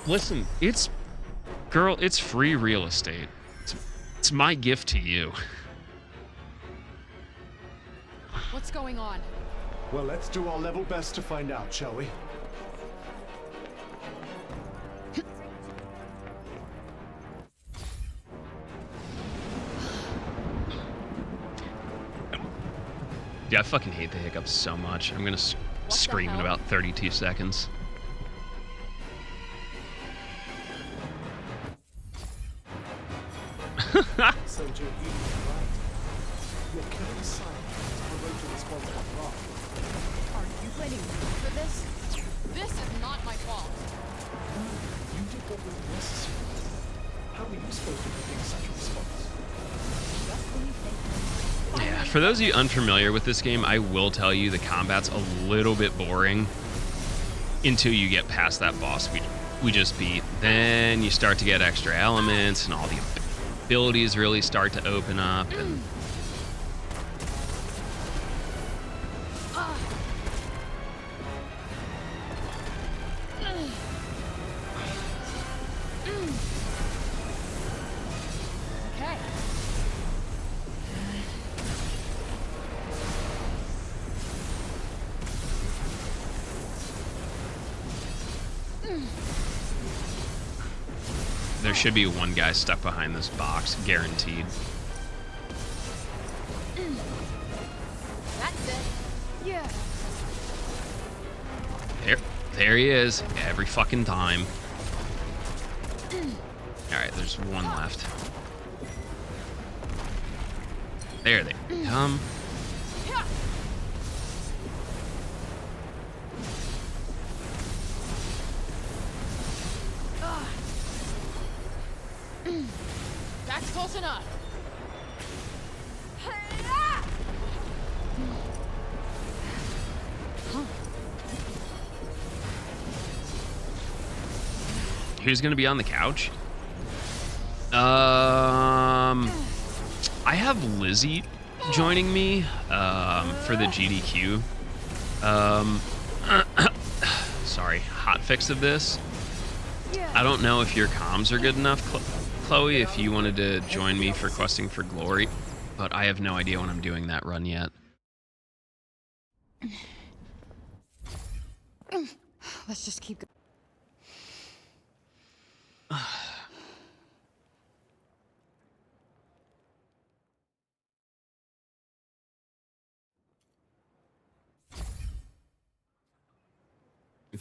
Listen, it's free real estate. It's my gift to you. What's going on? Well, let's do our level best to find out, shall we? Yeah, I fucking hate the hiccups so much. I'm gonna scream in about 32 seconds. Soldier, you were right. Your killing silence has provoked a response from Rock. Are you blaming me for this? This is not my fault. You did what was necessary. How were you supposed to predict such a response? Yeah, for those of you unfamiliar with this game, I will tell you the combat's a little bit boring until you get past that boss we just beat. Then you start to get extra elements and all the abilities really start to open up and Okay. there should be one guy stuck behind this box, guaranteed. That's it. Yeah. There he is, every fucking time. Alright, there's one left. There they come. That's close enough. Who's gonna be on the couch? I have Lizzie joining me for the GDQ. Sorry, hotfix of this. I don't know if your comms are good enough, Chloe, if you wanted to join me for Questing for Glory, but I have no idea when I'm doing that run yet. Let's just keep going.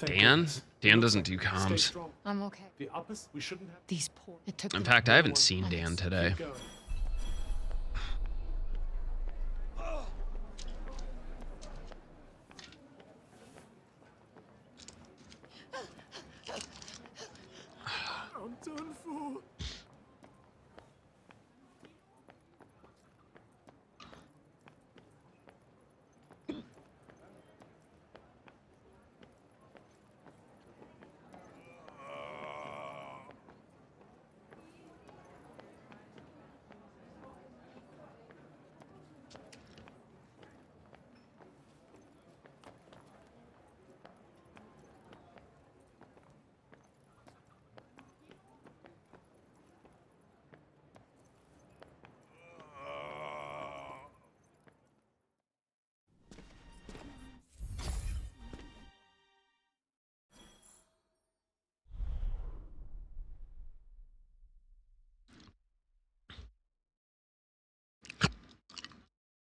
Dan? Dan doesn't do comms. I'm okay. The uppers, we shouldn't have. These poor. It took. In them- fact, I haven't seen Dan today. Keep going. I'm done for.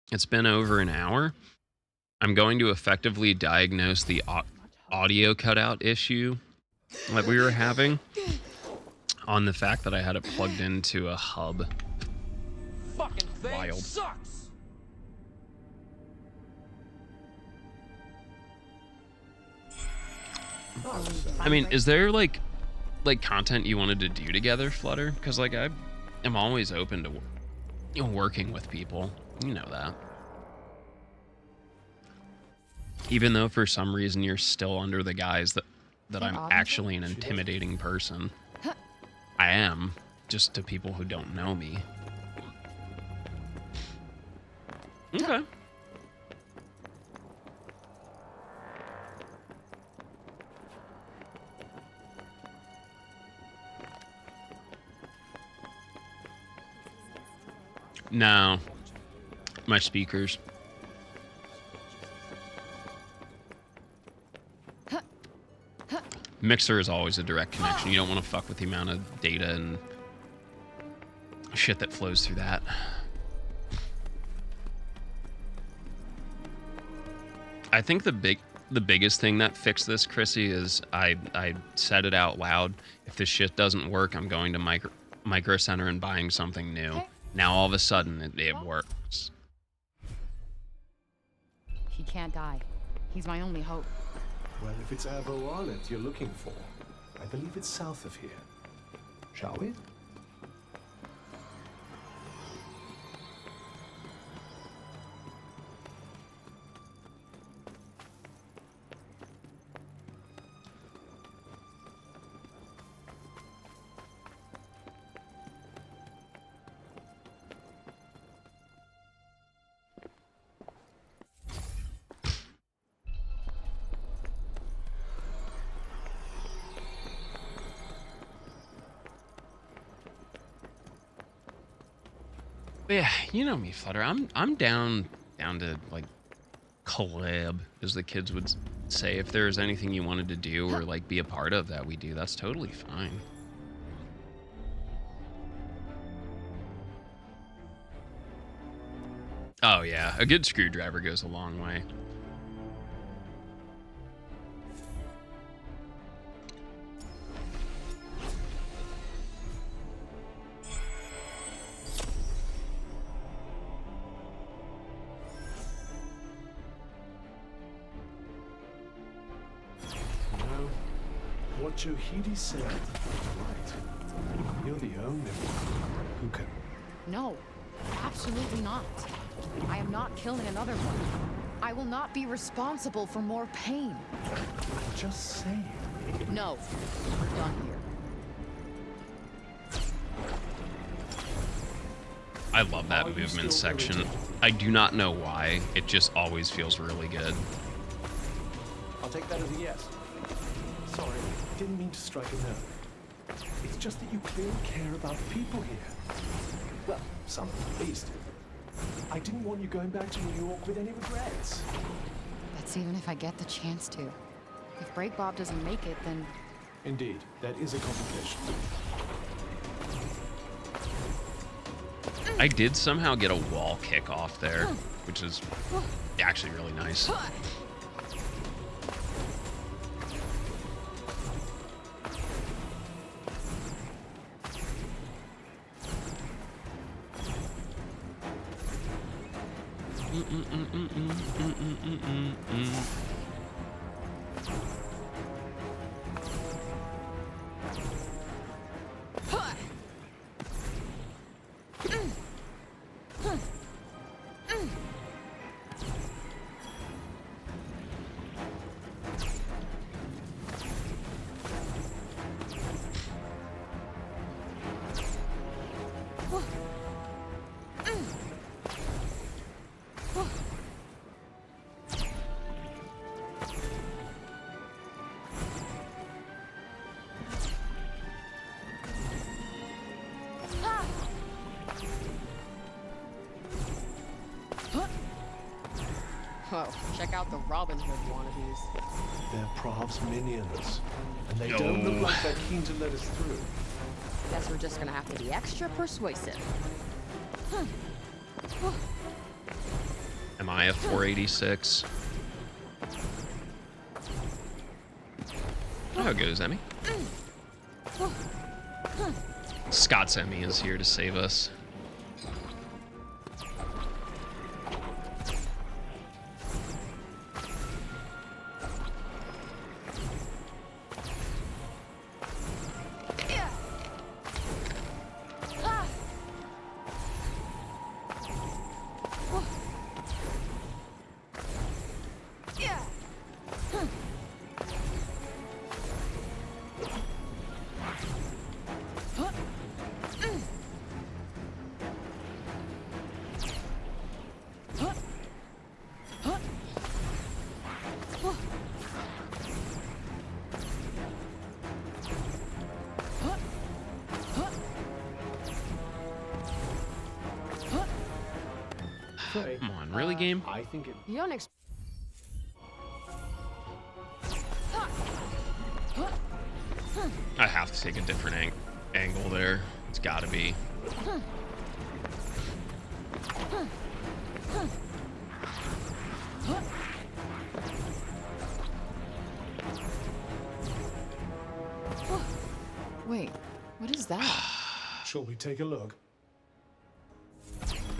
It's been over an hour. I'm going to effectively diagnose the audio cutout issue that we were having on the fact that I had it plugged into a hub. Fucking thing Wild. sucks. I mean, is there like content you wanted to do together, Flutter? Because like I am always open to working with people. You know that. Even though for some reason you're still under the guise that I'm actually an intimidating person. I am, just to people who don't know me. Okay. No. My speakers. Mixer is always a direct connection. You don't want to fuck with the amount of data and shit that flows through that. I think the biggest thing that fixed this, Chrissy, is I said it out loud. If this shit doesn't work, I'm going to Micro Center and buying something new. Okay. Now all of a sudden it works. He can't die. He's my only hope. Well, if it's Avo Island you're looking for, I believe it's south of here. Shall we? Yeah, you know me, Flutter. I'm down to like collab, as the kids would say. If there's anything you wanted to do or like be a part of that we do, that's totally fine. Oh yeah, a good screwdriver goes a long way. What Johidi said was right. You're the only one who can. No, absolutely not. I am not killing another one. I will not be responsible for more pain. I'm just saying. No, we're done here. I love that Are you movement still section. irritated? I do not know why. It just always feels really good. I'll take that as a yes. Sorry, didn't mean to strike a nerve. It's just that you clearly care about people here. Well, some at least. I didn't want you going back to New York with any regrets. That's even if I get the chance to. If Break Bob doesn't make it, then... Indeed, that is a complication. I did somehow get a wall kick off there, which is actually really nice. Oh, check out the Robin Hood wannabes. They're Prav's minions, and they don't look like they're keen to let us through. Guess we're just gonna have to be extra persuasive. Am I a 486? How it goes, Emmy? Scott's Emmy is here to save us. Come on, really, game? I think it... You don't expect... I have to take a different angle there. It's gotta be. Wait, what is that? Shall we take a look?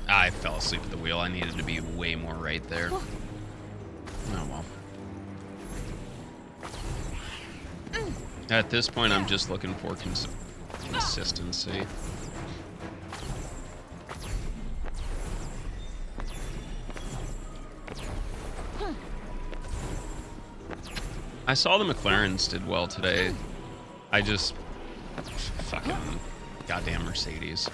I fell asleep at the wheel. I needed to be way more right there. Oh well. At this point, I'm just looking for consistency. I saw the McLarens did well today. I just... fucking goddamn Mercedes.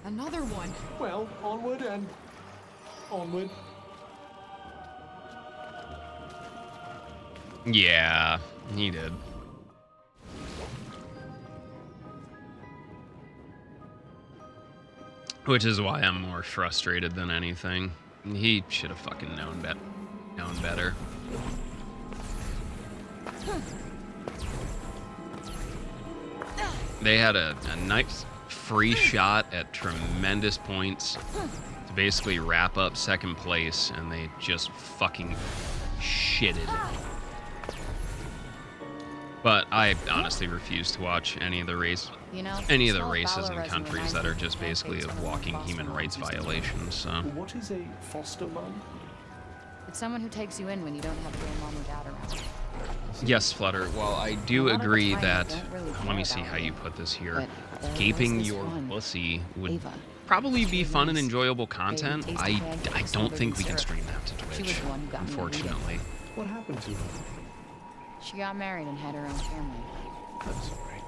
Another one. Well, onward and... onward. Yeah, he did. Which is why I'm more frustrated than anything. He should have fucking known better. They had a nice free shot at tremendous points to basically wrap up second place, and they just fucking shitted. But I honestly refuse to watch any of the races in countries that are just basically a walking human rights violations. So. What is a foster mom? It's someone who takes you in when you don't have your mom or dad around. Yes, Flutter. Well, I do agree that, let me see how you put this here. Gaping your pussy would probably be fun and enjoyable content. I don't think we can stream that to Twitch, unfortunately. What happened to her? She got married and had her own family. I'm sorry.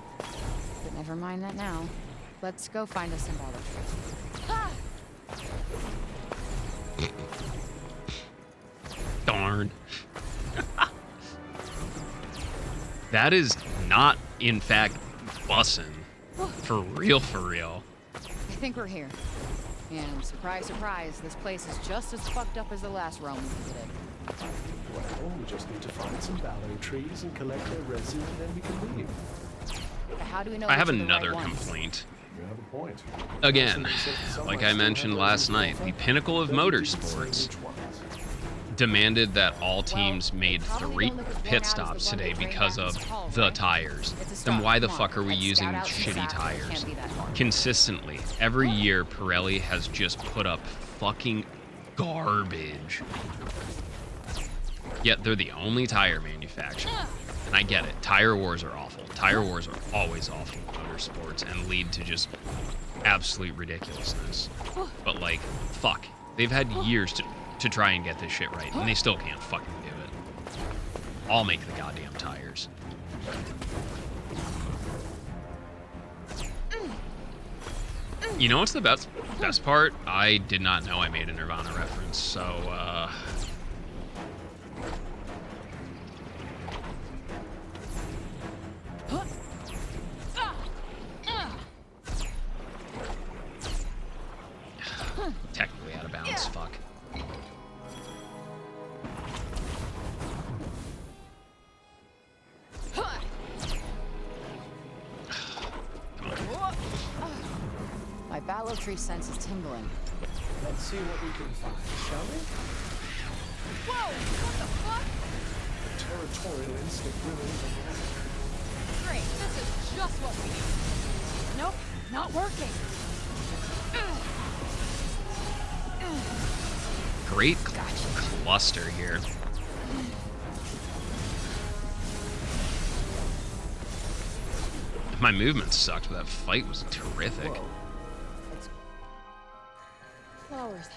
But never mind that now. Let's go find us some Ballo trees. Darn. That is not, in fact, bussin'. For real, for real. I think we're here. And surprise, surprise, this place is just as fucked up as the last realm we visited. Well, we just need to find some Ballo trees and collect their resin, and then we can leave. But how do we know I have which are the another right ones? complaint. You have a point. Again, Some like might I still mentioned have last those night, the info, pinnacle of but we didn't say motorsports which ones. demanded that all teams Well, made they probably 3 don't look as worn pit out as stops the one today that Dre because Matthews of called, the right? tires. It's a Then start. why the Come fuck on, are we let's using scout out some shitty facts. It tires? can't be that hard. Consistently, every year Pirelli has just put up fucking garbage. Yet they're the only tire manufacturer. And I get it, tire wars are awful. Tire wars are always awful in motorsports and lead to just absolute ridiculousness. But like, fuck. They've had years to try and get this shit right, and they still can't fucking do it. I'll make the goddamn tires. You know what's the best part? I did not know I made a Nirvana reference, so technically out of bounds, fuck. My Ballo tree sense is tingling. Let's see what we can find, shall we? Whoa! What the fuck? Territorial instinct really. Great, this is just what we need. Nope, not working. Great cluster here. My movement sucked, but that fight was terrific. Flowers.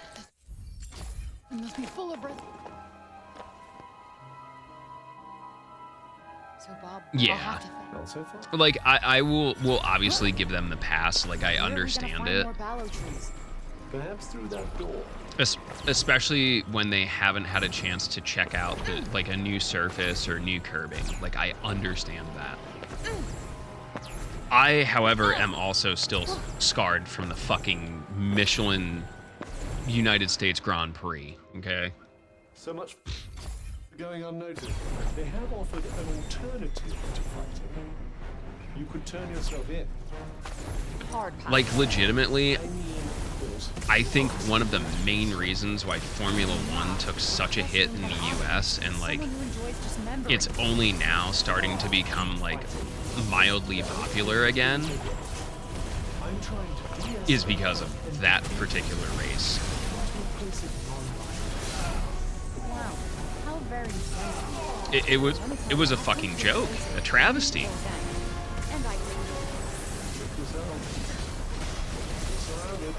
It must be full of breath. So Bob, I'll Yeah. have to Not so far. Like, I will obviously give them the pass. Like, I Where are we gonna understand find it. more Ballo trees? Perhaps through that door. Especially when they haven't had a chance to check out like a new surface or new curbing. Like, I understand that. I, however, am also still scarred from the fucking Michelin United States Grand Prix, okay? So much for going unnoticed. They have offered an alternative to fighting. You could turn yourself in. Hard pass. Like, legitimately, I mean, of course. I think one of the main reasons why Formula One took such a hit in the US and, like, Someone who enjoys dismembering. it's only now starting to become, like, mildly popular again I'm trying to de-escalate is because of that particular race. to a place of non-violence. Wow, how very nice. It was a fucking joke, a travesty. And I Check this out. We're surrounded.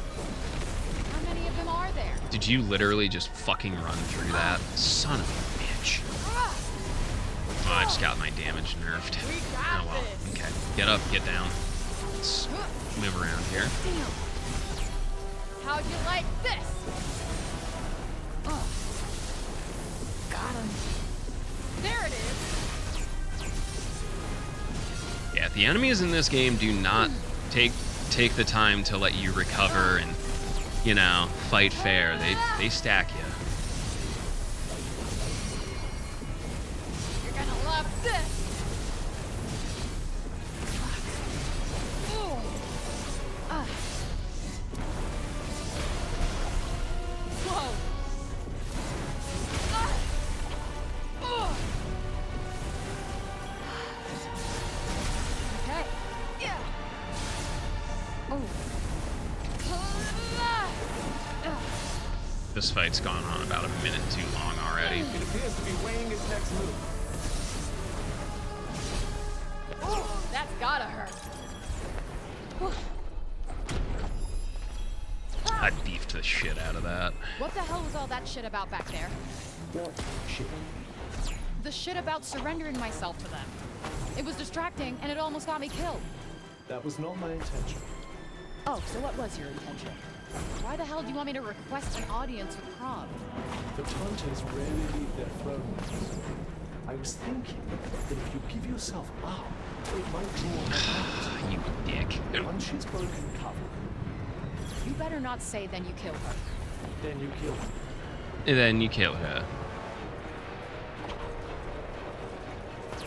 How many of them are there? Did you literally just fucking run through that? Son of a bitch. Oh, I just got my damage nerfed. We got Oh well. this. Okay. Get up, get down. Let's move around here. How'd you like this? got him. There it is. Yeah, the enemies in this game do not take the time to let you recover and, you know, fight fair. They stack you. You're gonna love this. Whoa. Okay. Yeah. Oh, This fight's gone on about a minute too long already. It appears to be weighing its next move. That's gotta hurt. I beefed the shit out of that. What the hell was all that shit about back there? What shit? The shit about surrendering myself to them. It was distracting, and it almost got me killed. That was not my intention. Oh, so what was your intention? Why the hell do you want me to request an audience with Prob? The Tantes rarely leave their thrones. I was thinking that if you give yourself up, it might draw her out. You dick. Once she's broken cover, You better not say then you kill her. then you kill her. And then you kill her.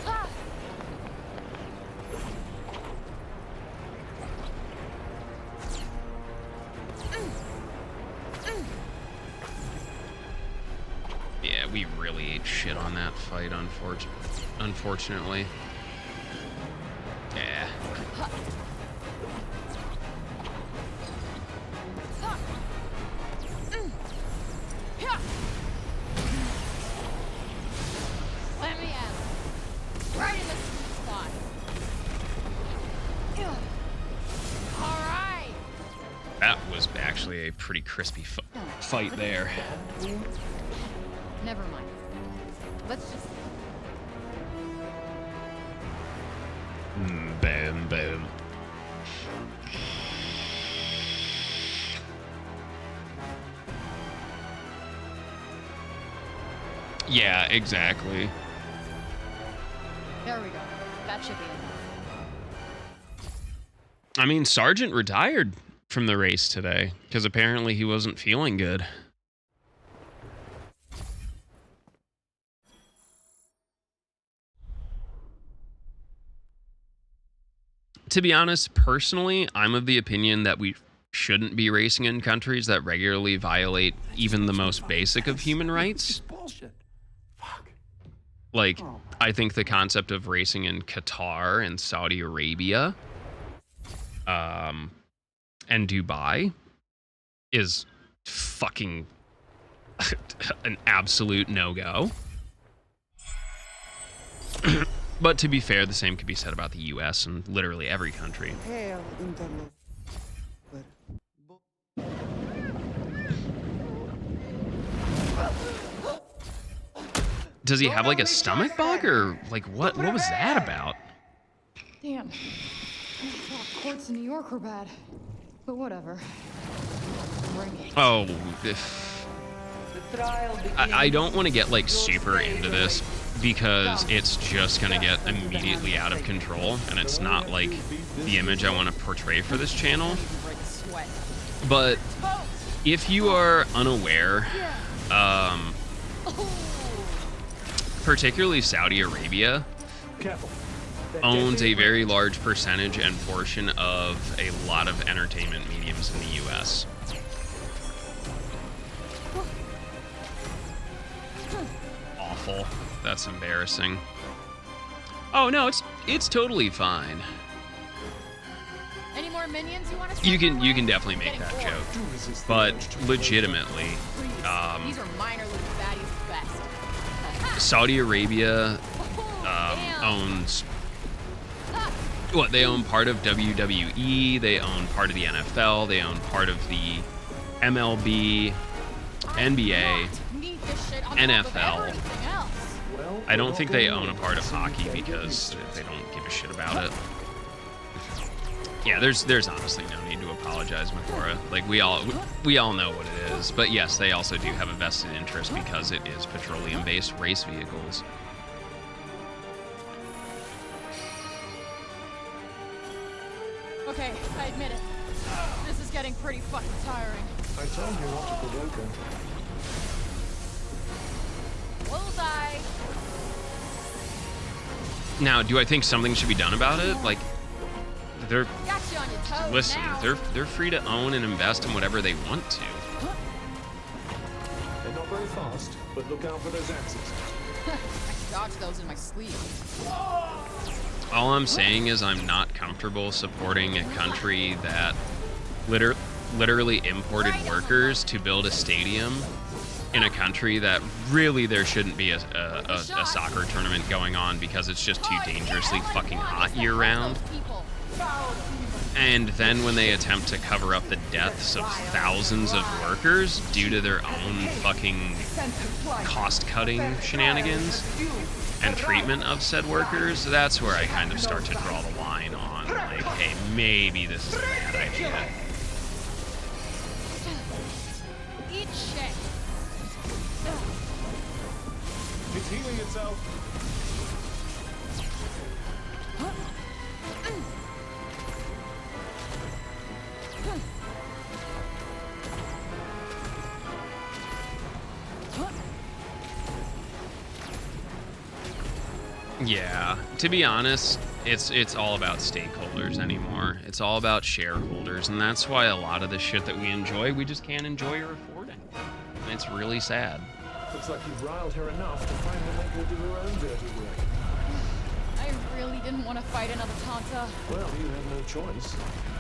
Ah! Yeah, we really ate shit on that fight, unfortunately. Yeah. Let me at it. Right in the sweet spot. All right. That was actually a pretty crispy fight there. Never mind. Let's just. Boom, boom. Yeah, exactly. There we go. That should be enough. I mean, Sargent retired from the race today because apparently he wasn't feeling good. To be honest, personally, I'm of the opinion that we shouldn't be racing in countries that regularly violate even the most basic of human rights. Bullshit. Fuck. Like, I think the concept of racing in Qatar and Saudi Arabia, and Dubai is fucking an absolute no-go. But to be fair, the same could be said about the US and literally every country. Does he have like a stomach bug or like what was that about? Damn. I thought courts in New York were bad. But whatever. Bring it. Oh, I don't want to get like super into this because it's just gonna get immediately out of control and it's not like the image I want to portray for this channel. But if you are unaware, particularly Saudi Arabia owns a very large percentage and portion of a lot of entertainment mediums in the US. Awful. That's embarrassing. Oh no, it's totally fine. Any more minions you want to? You can definitely make that joke, but legitimately, These are minor league baddies best. Saudi Arabia owns what? They own part of WWE. They own part of the NFL. They own part of the MLB, NBA, NFL. I don't think they own a part of hockey because they don't give a shit about it. Yeah, there's honestly no need to apologize, Makora. Like we all know what it is. But yes, they also do have a vested interest because it is petroleum-based race vehicles. Okay, I admit it. This is getting pretty fucking tiring. I told you not to provoke her. Bullseye. Now, do I think something should be done about it? Like, they're Got you on your toes listen, now. they're free to own and invest in whatever they want to. They're not very fast, but look out for those axes. I can dodge those in my sleeve. All I'm saying is I'm not comfortable supporting a country that literally imported workers to build a stadium in a country that really there shouldn't be a soccer tournament going on because it's just too dangerously fucking hot year round. And then when they attempt to cover up the deaths of thousands of workers due to their own fucking cost-cutting shenanigans and treatment of said workers, that's where I kind of start to draw the line on, like, like, hey, maybe this is a bad idea. Eat shit. It's healing itself. Yeah, to be honest, it's all about stakeholders anymore. It's all about shareholders, and that's why a lot of the shit that we enjoy, we just can't enjoy or afford it. And it's really sad. Looks like you've riled her enough to finally make her do her own dirty work. I really didn't want to fight another Tanta. Well, you had no choice.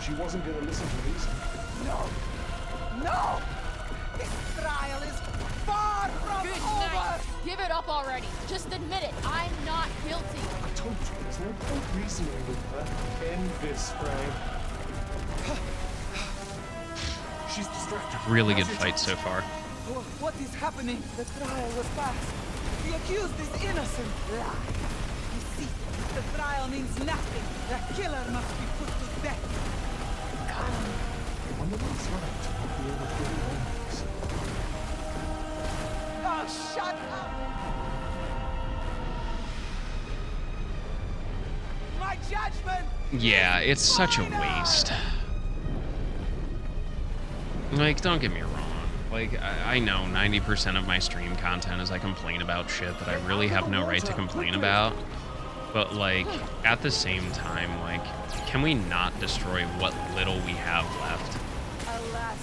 She wasn't going to listen to reason. No! No! This trial is far from Good over! night. Give it up already. Just admit it. I'm not guilty. I told you, there's no point reasoning with her. End this, Frey. She's distracted. Really good fight so far. What is happening? The trial was passed. The accused is innocent. Lie. You see, the trial means nothing. The killer must be put to death. I wonder what it's like to not be able to feel your enemies. Oh, shut up! My judgment! Yeah, it's such a waste. Like, don't get me wrong. Like, I know 90% of my stream content is I complain about shit that I really have no right to complain about. But, like, at the same time, like, can we not destroy what little we have left? Alas,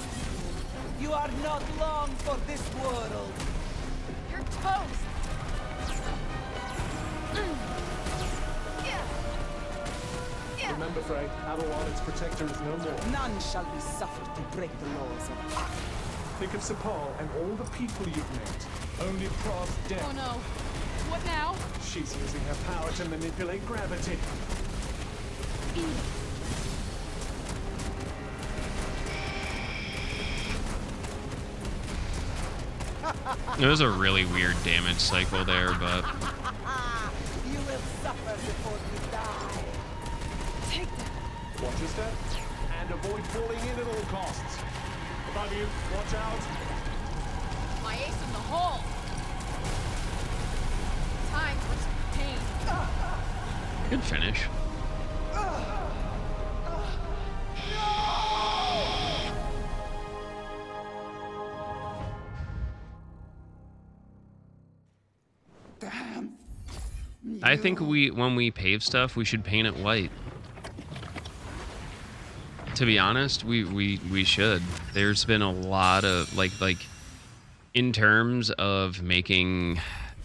you are not long for this world. You're toast. Remember, Frey, Avalon, protector is no more. None shall be suffered to break the laws of art. Think of Sepal and all the people you've met. Only Pro's dead. Oh no. What now? She's using her power to manipulate gravity. It was a really weird damage cycle there, but You will suffer before you die. Take that. Watch your step, and avoid falling in at all costs. Above you, watch out. My ace in the hole. Time for some pain. good finish. I think when we pave stuff, we should paint it white. To be honest, we should. There's been a lot of like in terms of making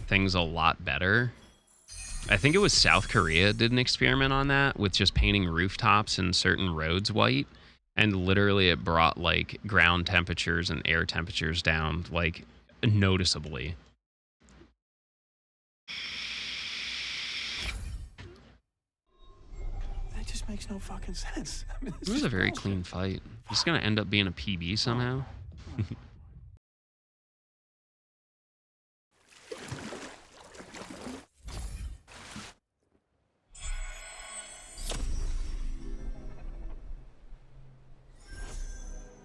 things a lot better. I think it was South Korea did an experiment on that with just painting rooftops and certain roads white, and literally it brought like ground temperatures and air temperatures down like noticeably. That just makes no fucking sense. I mean, It was a very clean fight. It's gonna end up being a PB somehow.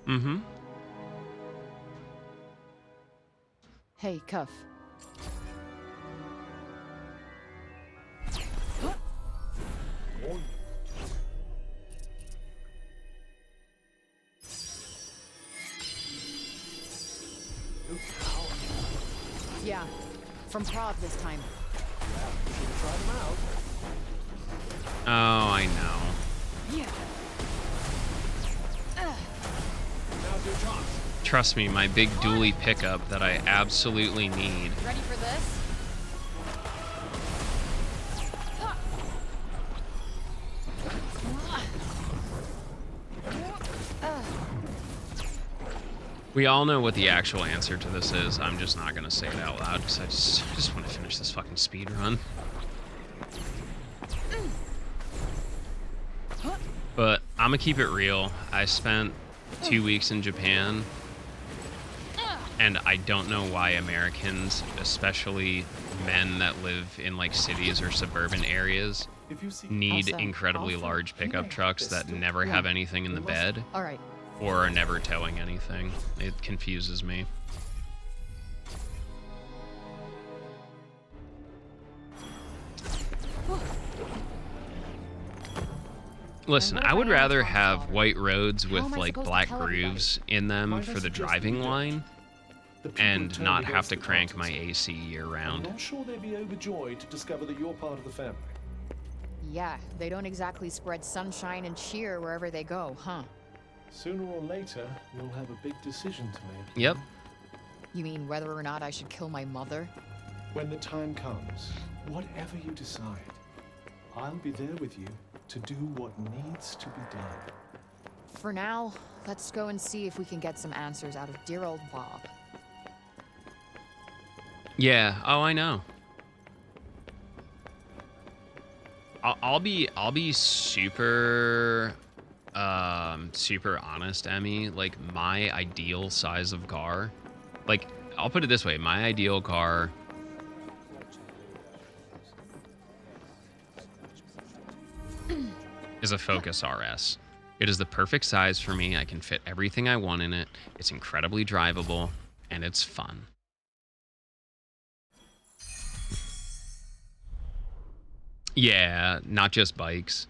Mm-hmm. Hey, Cuff. Yeah, from Prague this time. Oh, I know. Yeah. Now's your chance. Trust me, my big dually pickup that I absolutely need. Ready for this? We all know what the actual answer to this is. I'm just not gonna say it out loud because I just want to finish this fucking speed run. But I'm gonna keep it real. I spent 2 weeks in Japan, and I don't know why Americans, especially men that live in like cities or suburban areas, If you see need Also, incredibly also, large pickup yeah, trucks there's that still- never have anything in the we must- bed All right. or are never towing anything. It confuses me. Listen, I would rather have white roads with am I like supposed to black tell everybody? grooves in them Might I for the suggest we driving don't? line The people who and turned not have against to the crank my Tartars. AC year I'm round. not sure they'd be overjoyed to discover that you're part of the family. Yeah, they don't exactly spread sunshine and cheer wherever they go, huh? Sooner or later, you'll have a big decision to make. Yep. You mean whether or not I should kill my mother? When the time comes, whatever you decide, I'll be there with you to do what needs to be done. For now, let's go and see if we can get some answers out of dear old Bob. Yeah. Oh, I know. I'll be super super honest, Emmy. Like my ideal size of car, like I'll put it this way, my ideal car is a Focus RS. It is the perfect size for me. I can fit everything I want in it. It's incredibly drivable and it's fun. Yeah, not just bikes.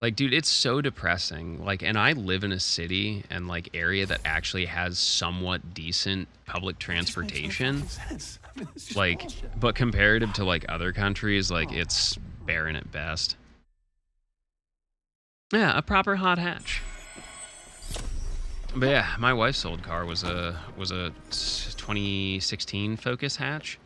Like, dude, it's so depressing. Like, and I live in a city and like area that actually has somewhat decent public transportation. Like, but comparative to like other countries, like it's barren at best. Yeah, a proper hot hatch. But yeah, my wife's old car was a 2016 Focus hatch.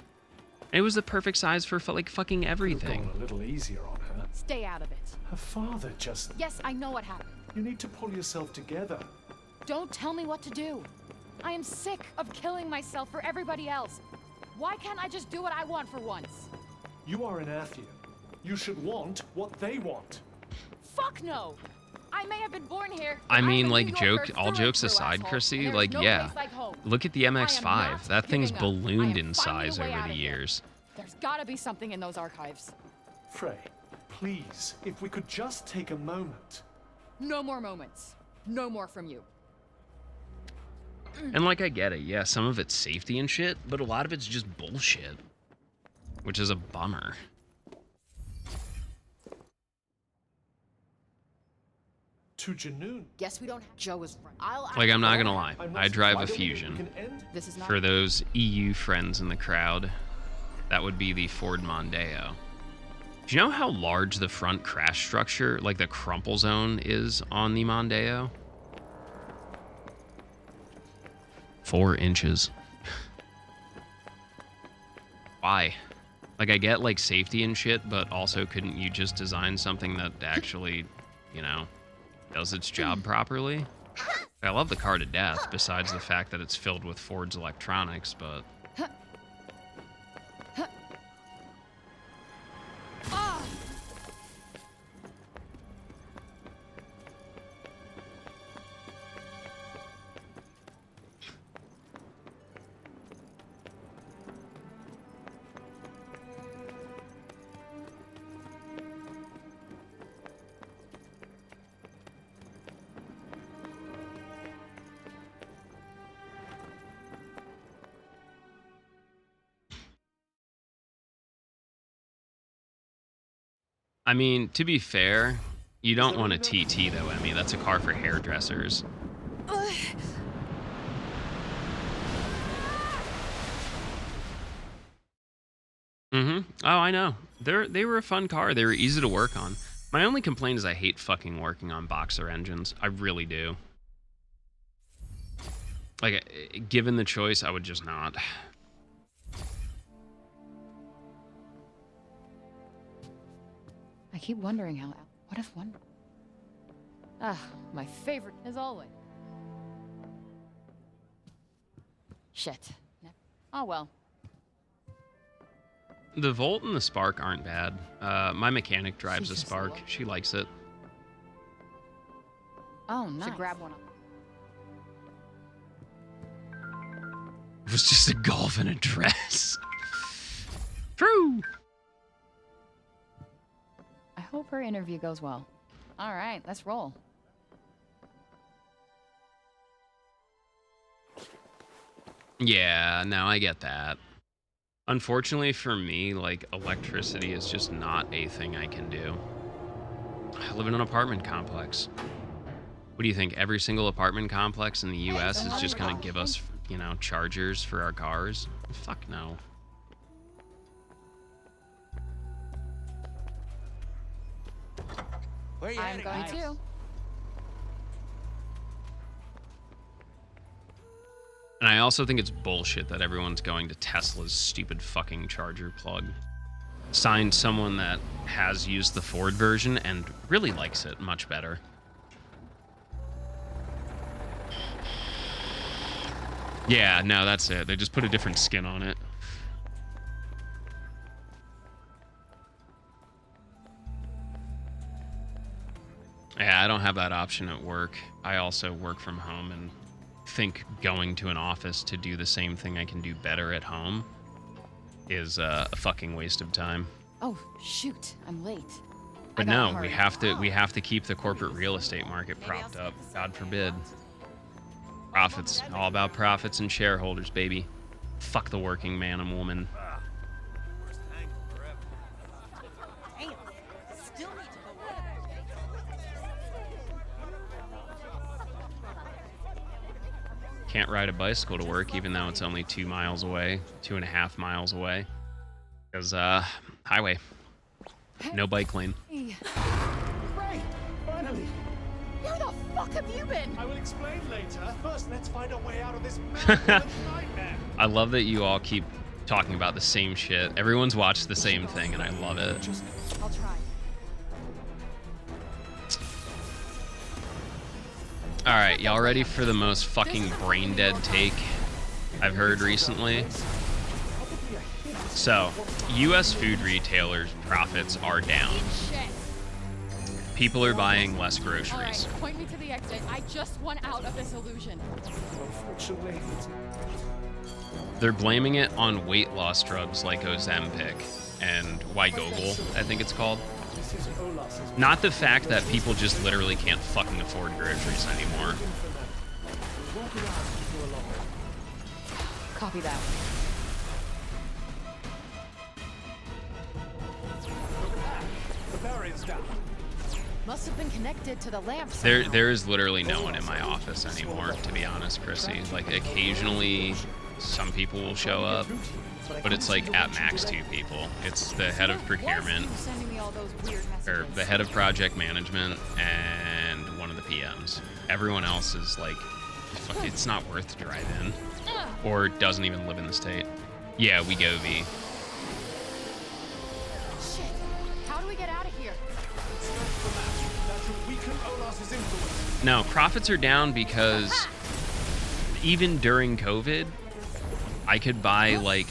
It was the perfect size for like fucking everything. A little easier on her. Stay out of it. Her father just... Yes, I know what happened. You need to pull yourself together. Don't tell me what to do. I am sick of killing myself for everybody else. Why can't I just do what I want for once? You are an Athian. You should want what they want. Fuck no! I may have been born here. I but mean, I'm a like, New Yorker all through and jokes through, aside, asshole, Chrissy, and there's like, no yeah. place like home. Look at the I am MX-5. not That thing's giving up. I ballooned am in finding size a way over out the of here. years. There's gotta be something in those archives. Frey, please, if we could just take a moment. No more moments. No more from you. And like, I get it. Yeah, some of it's safety and shit, but a lot of it's just bullshit, which is a bummer. To Janoon. Guess we don't have... Joe is right. I'll... Like, I'm not gonna lie. I must- I drive why a don't we- we Fusion. can end- This is not... For those EU friends in the crowd, that would be the Ford Mondeo. Do you know how large the front crash structure, like the crumple zone, is on the Mondeo? 4 inches. Why? Like, I get, like, safety and shit, but also couldn't you just design something that actually, you know, does its job properly? I love the car to death, besides the fact that it's filled with Ford's electronics, but... I mean, to be fair, you don't want a TT though, Emmy. That's a car for hairdressers. Mm-hmm. Oh, I know. They were a fun car. They were easy to work on. My only complaint is I hate fucking working on boxer engines. I really do. Like, given the choice, I would just not. I keep wondering how... What if one... Ah, my favorite, as always. Shit. Oh, well. The Volt and the Spark aren't bad. My mechanic drives a Jesus Spark. Lord. She likes it. Oh, nice. Should grab one. It was just a golf in a dress. True. I hope her interview goes well. All right, let's roll. Yeah, no, I get that. Unfortunately for me, like, electricity is just not a thing I can do. I live in an apartment complex. What do you think? Every single apartment complex in the US is just gonna give us, you know, chargers for our cars? Fuck no. Where you I'm heading, going guys? to. And I also think it's bullshit that everyone's going to Tesla's stupid fucking charger plug. Signed someone that has used the Ford version and really likes it much better. Yeah, no, that's it. They just put a different skin on it. Yeah, I don't have that option at work. I also work from home and think going to an office to do the same thing I can do better at home is a fucking waste of time. Oh, shoot. I'm late. But I gotta no, hurry. we have to keep the corporate real estate market propped up. God forbid. Profits. All about profits and shareholders, baby. Fuck the working man and woman. Damn. Still need to go work. Can't ride a bicycle to work even though it's only 2 miles away, 2.5 miles away. Because, highway. No bike lane. Hey, Great! Finally! where the fuck have you been? I will explain later. First, let's find a way out of this mad nightmare. I love that you all keep talking about the same shit. Everyone's watched the same thing and I love it. I'll try. Alright, y'all ready for the most fucking brain dead take I've heard recently? So, US food retailers' profits are down. Shit. People are buying less All groceries. right, point me to the exit. I just want out of this illusion. Unfortunately, They're blaming it on weight loss drugs like Ozempic and Wegovy, I think it's called. this is Olas's Not the fact that people just literally can't fucking afford groceries anymore. We'll walk around for a long. Copy that. The barrier's down. Must have been connected to the lamps. There is literally no one in my office anymore, to be honest, Chrissy. Like, occasionally, some people will show up, but it's like at max 2 people. It's the head of procurement, Sending me all those weird messages. or the head of project management, and one of the PMs. Everyone else is like, fuck, it's not worth to drive in, or doesn't even live in the state. Yeah, we go V. Shit. How do we get out of here? That will weaken Olas's influence. No, profits are down because even during COVID, I could buy like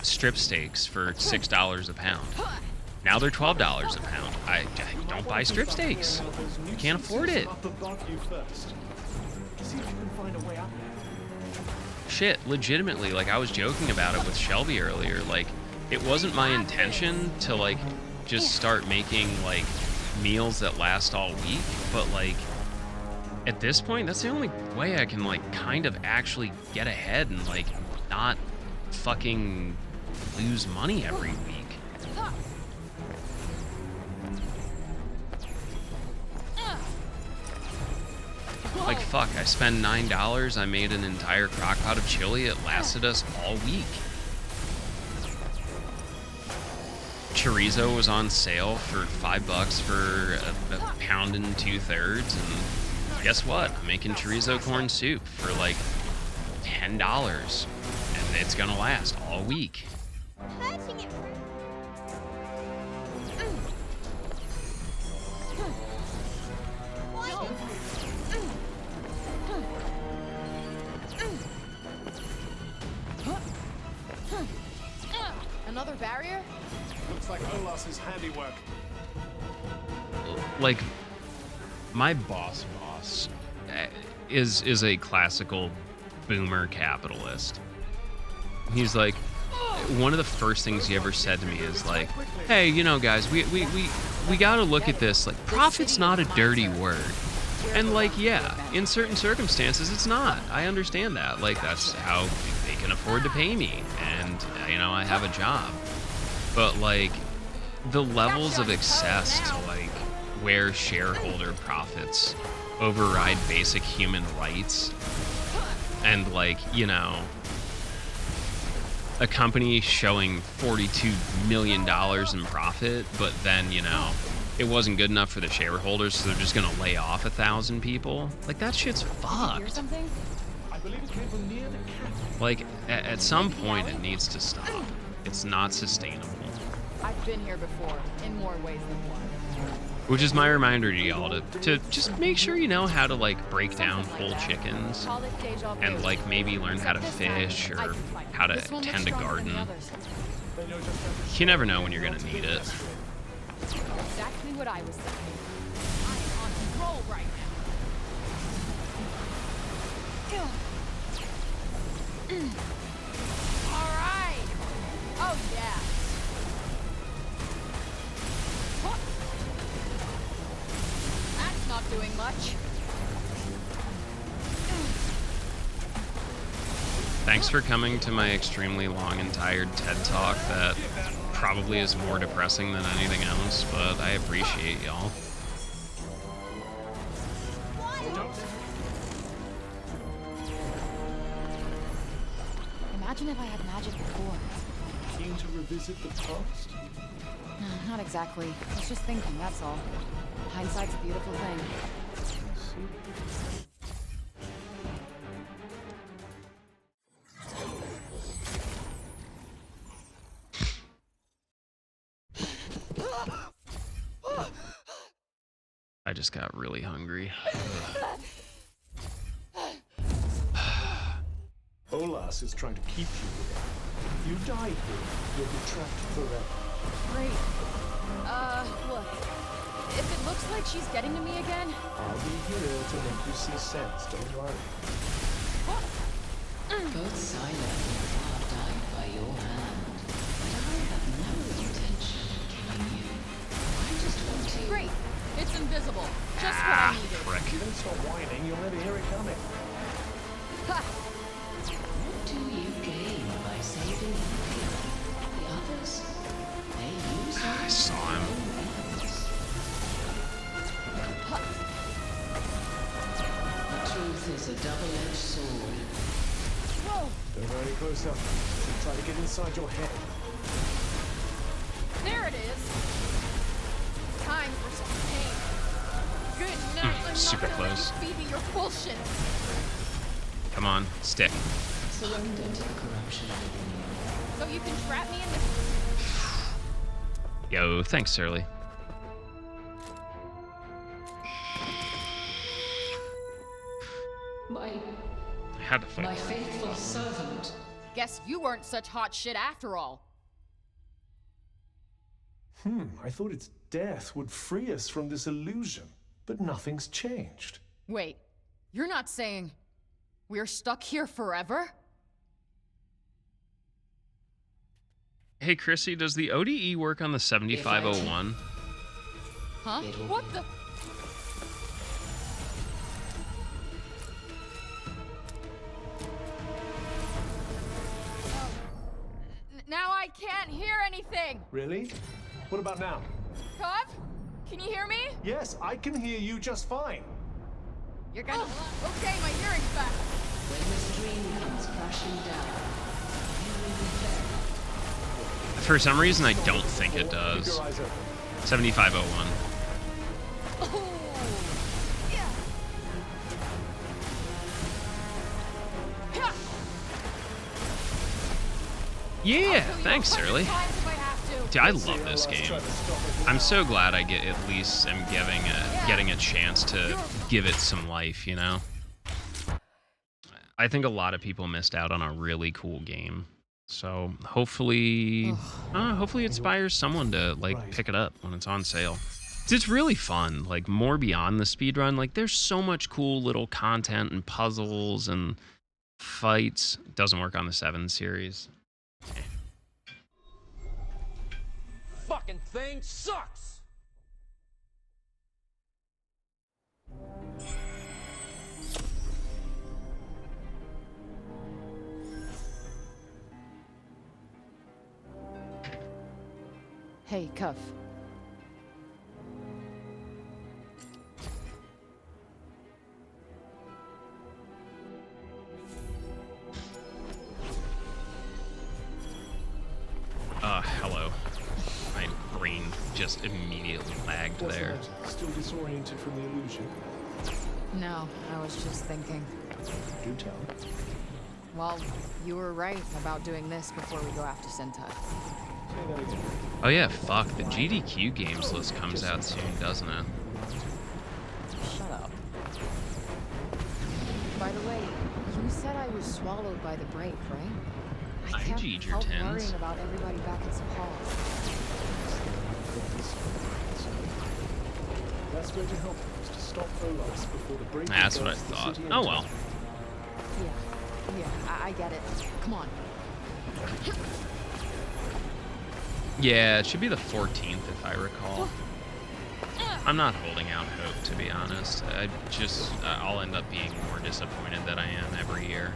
strip steaks for $6 a pound. Now they're $12 a pound. I don't buy strip steaks. I can't afford it. Up above you first. See if you can find a way out there. Shit, legitimately, like I was joking about it with Shelby earlier. Like, it wasn't my intention to like just start making like meals that last all week, but like at this point, that's the only way I can like kind of actually get ahead and like not fucking lose money every week. Like, fuck, I spent $9, I made an entire crock pot of chili, it lasted us all week. Chorizo was on sale for $5 for a pound and 2/3, and guess what? I'm making chorizo corn soup for like $10, and it's gonna last all week. Another barrier? Looks like Olas's handiwork. Like, my boss is a classical boomer capitalist. He's like, one of the first things he ever said to me is like, hey, you know, guys, we we gotta look at this, like, profit's not a dirty word. And, like, yeah, in certain circumstances, it's not. I understand that. Like, that's how they can afford to pay me. And, you know, I have a job. But, like, the levels of excess to, like, where shareholder profits override basic human rights. And, like, you know, a company showing $42 million in profit, but then, you know, it wasn't good enough for the shareholders, so they're just gonna lay off 1,000 people. Like, that shit's fucked. Something? I believe it came from near the cat. Like, at some point, it needs to stop. It's not sustainable. I've been here before, in more ways than one. Which is my reminder to y'all to just make sure you know how to, like, break down whole chickens. Call it deja vu. And, like, maybe learn how to Except this time, fish I or can fight. how to This one looks tend a stronger than the garden. others. You never know when you're gonna need it. Exactly what I was thinking. I am on a roll right now. All right. Oh yeah. Huh. That's not doing much. Thanks for coming to my extremely long and tired TED Talk that probably is more depressing than anything else, but I appreciate y'all. Imagine if I had magic before. Keen to revisit the past? No, not exactly. I was just thinking, that's all. Hindsight's a beautiful thing. I just got really hungry. Olas is trying to keep you here. If you die here, you'll be trapped forever. Great. Look. If it looks like she's getting to me again, I'll be here to make you see sense, don't worry. Both Silence are died by your hand. But I have no intention of killing you. I just want to... Great. It's invisible. Just what I needed. Frick. If you don't stop whining, you'll never hear it coming. Ha! What do you gain by saving him? The others? They use I saw him. The truth is a double-edged sword. Whoa! Don't go any closer. Try to get inside your head. There it is. Time for some pain. Good night. I'm super not gonna close. let you feed me your bullshit. Come on, stick. Surrender to the corruption within you. So you can trap me in this. Yo, thanks, Surly. I had to fight. My faithful servant. Guess you weren't such hot shit after all. I thought its death would free us from this illusion, but nothing's changed. Wait, you're not saying we're stuck here forever? Hey, Chrissy, does the ODE work on the 7501? Huh? What the? Now I can't hear anything! Really? What about now? Cub? Can you hear me? Yes, I can hear you just fine. You're gonna... okay, my hearing's back. When this dream comes crashing down, you will be there. For some reason, I don't think it Keep does. your eyes open. 7501. Oh, yeah. Yeah. Yeah, I'll kill you thanks, 100 Surly. times if I have to. Dude, I love this game. I'm so glad I get at least am getting a chance to give it some life, you know? I think a lot of people missed out on a really cool game. So hopefully it inspires someone to like pick it up when it's on sale. It's really fun, like more beyond the speedrun. Like there's so much cool little content and puzzles and fights. It doesn't work on the 7 series. Fucking thing sucks! Hey, Cuff. Hello. My brain just immediately lagged What's the there. matter? Still disoriented from the illusion? No, I was just thinking. Do tell. Well, you were right about doing this before we go after Sentai. Say that again. Oh yeah, fuck. The GDQ games list comes out soon, doesn't it? Shut up. By the way, you said I was swallowed by the break, right? I can't help Egertons. worrying about everybody back at Hall. Best way to help them is to stop Olas before the break. That's what I thought. Oh well. Yeah, I get it. Come on. Yeah, it should be the 14th if I recall. I'm not holding out hope, to be honest. I'll end up being more disappointed than I am every year.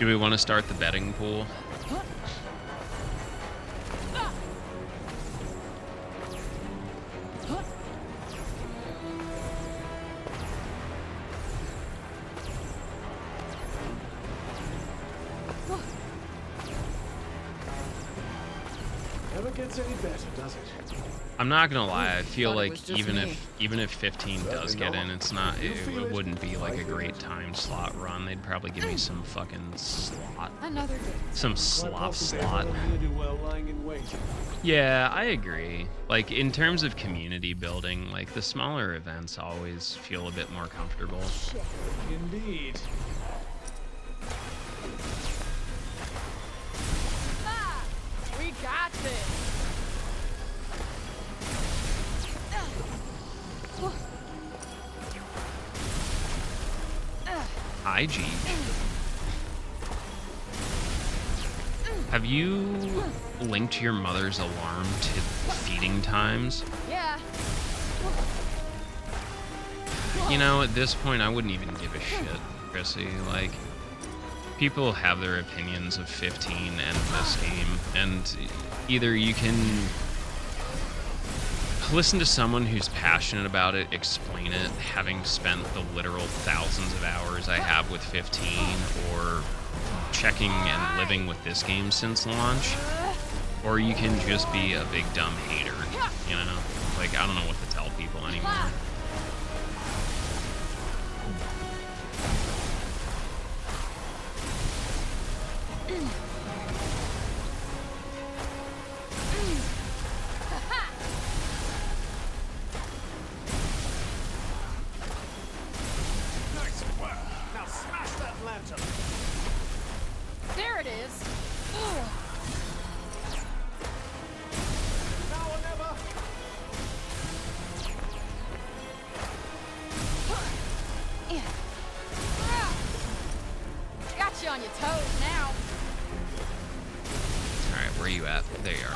Do we want to start the betting pool? Never gets any better, does it? I'm not gonna lie. I feel Thought it like was just even me. if 15 does get in, it's not. It wouldn't be like a great time slot run. They'd probably give me some fucking slot, Another day. some Quite slop possibly slot. everyone here do well lying in wait. Yeah, I agree. Like in terms of community building, like the smaller events always feel a bit more comfortable. Indeed. We got this. Hi, G. Have you linked your mother's alarm to feeding times? Yeah. You know, at this point, I wouldn't even give a shit, Chrissy. Like, people have their opinions of 15 and this game, and either you can listen to someone who's passionate about it, explain it, having spent the literal thousands of hours I have with 15, or checking and living with this game since launch, or you can just be a big dumb hater, you know? Like, I don't know what to tell people anymore. Nice work. Now smash that lantern. There it is. Now or never. Got you on your toes now. Alright, where you at? There you are.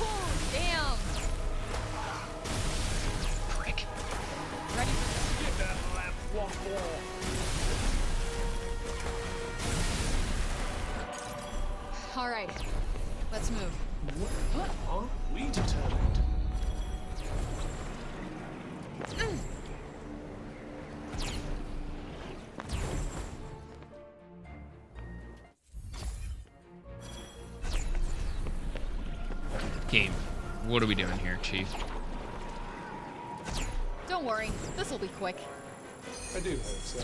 Oh, damn. Prick. Ready? Give that lamp one more. All right, let's move. What? Aren't we determined? Game. What are we doing here, Chief? Don't worry, this will be quick. I do hope so.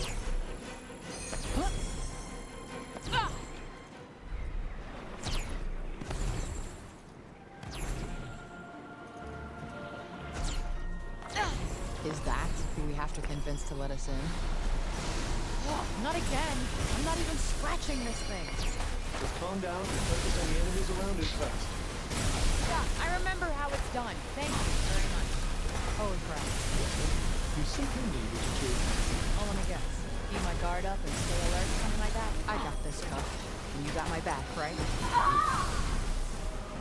Ah! Is that who we have to convince to let us in? Oh, not again. I'm not even scratching this thing. Just calm down and focus on the enemies around it first. Yeah, I remember how it's done. Thank you very much. Holy crap. You simply needed to. Oh, let me guess. Keep my guard up and stay alert, something like that? I got this, Cuff. And you got my back, right?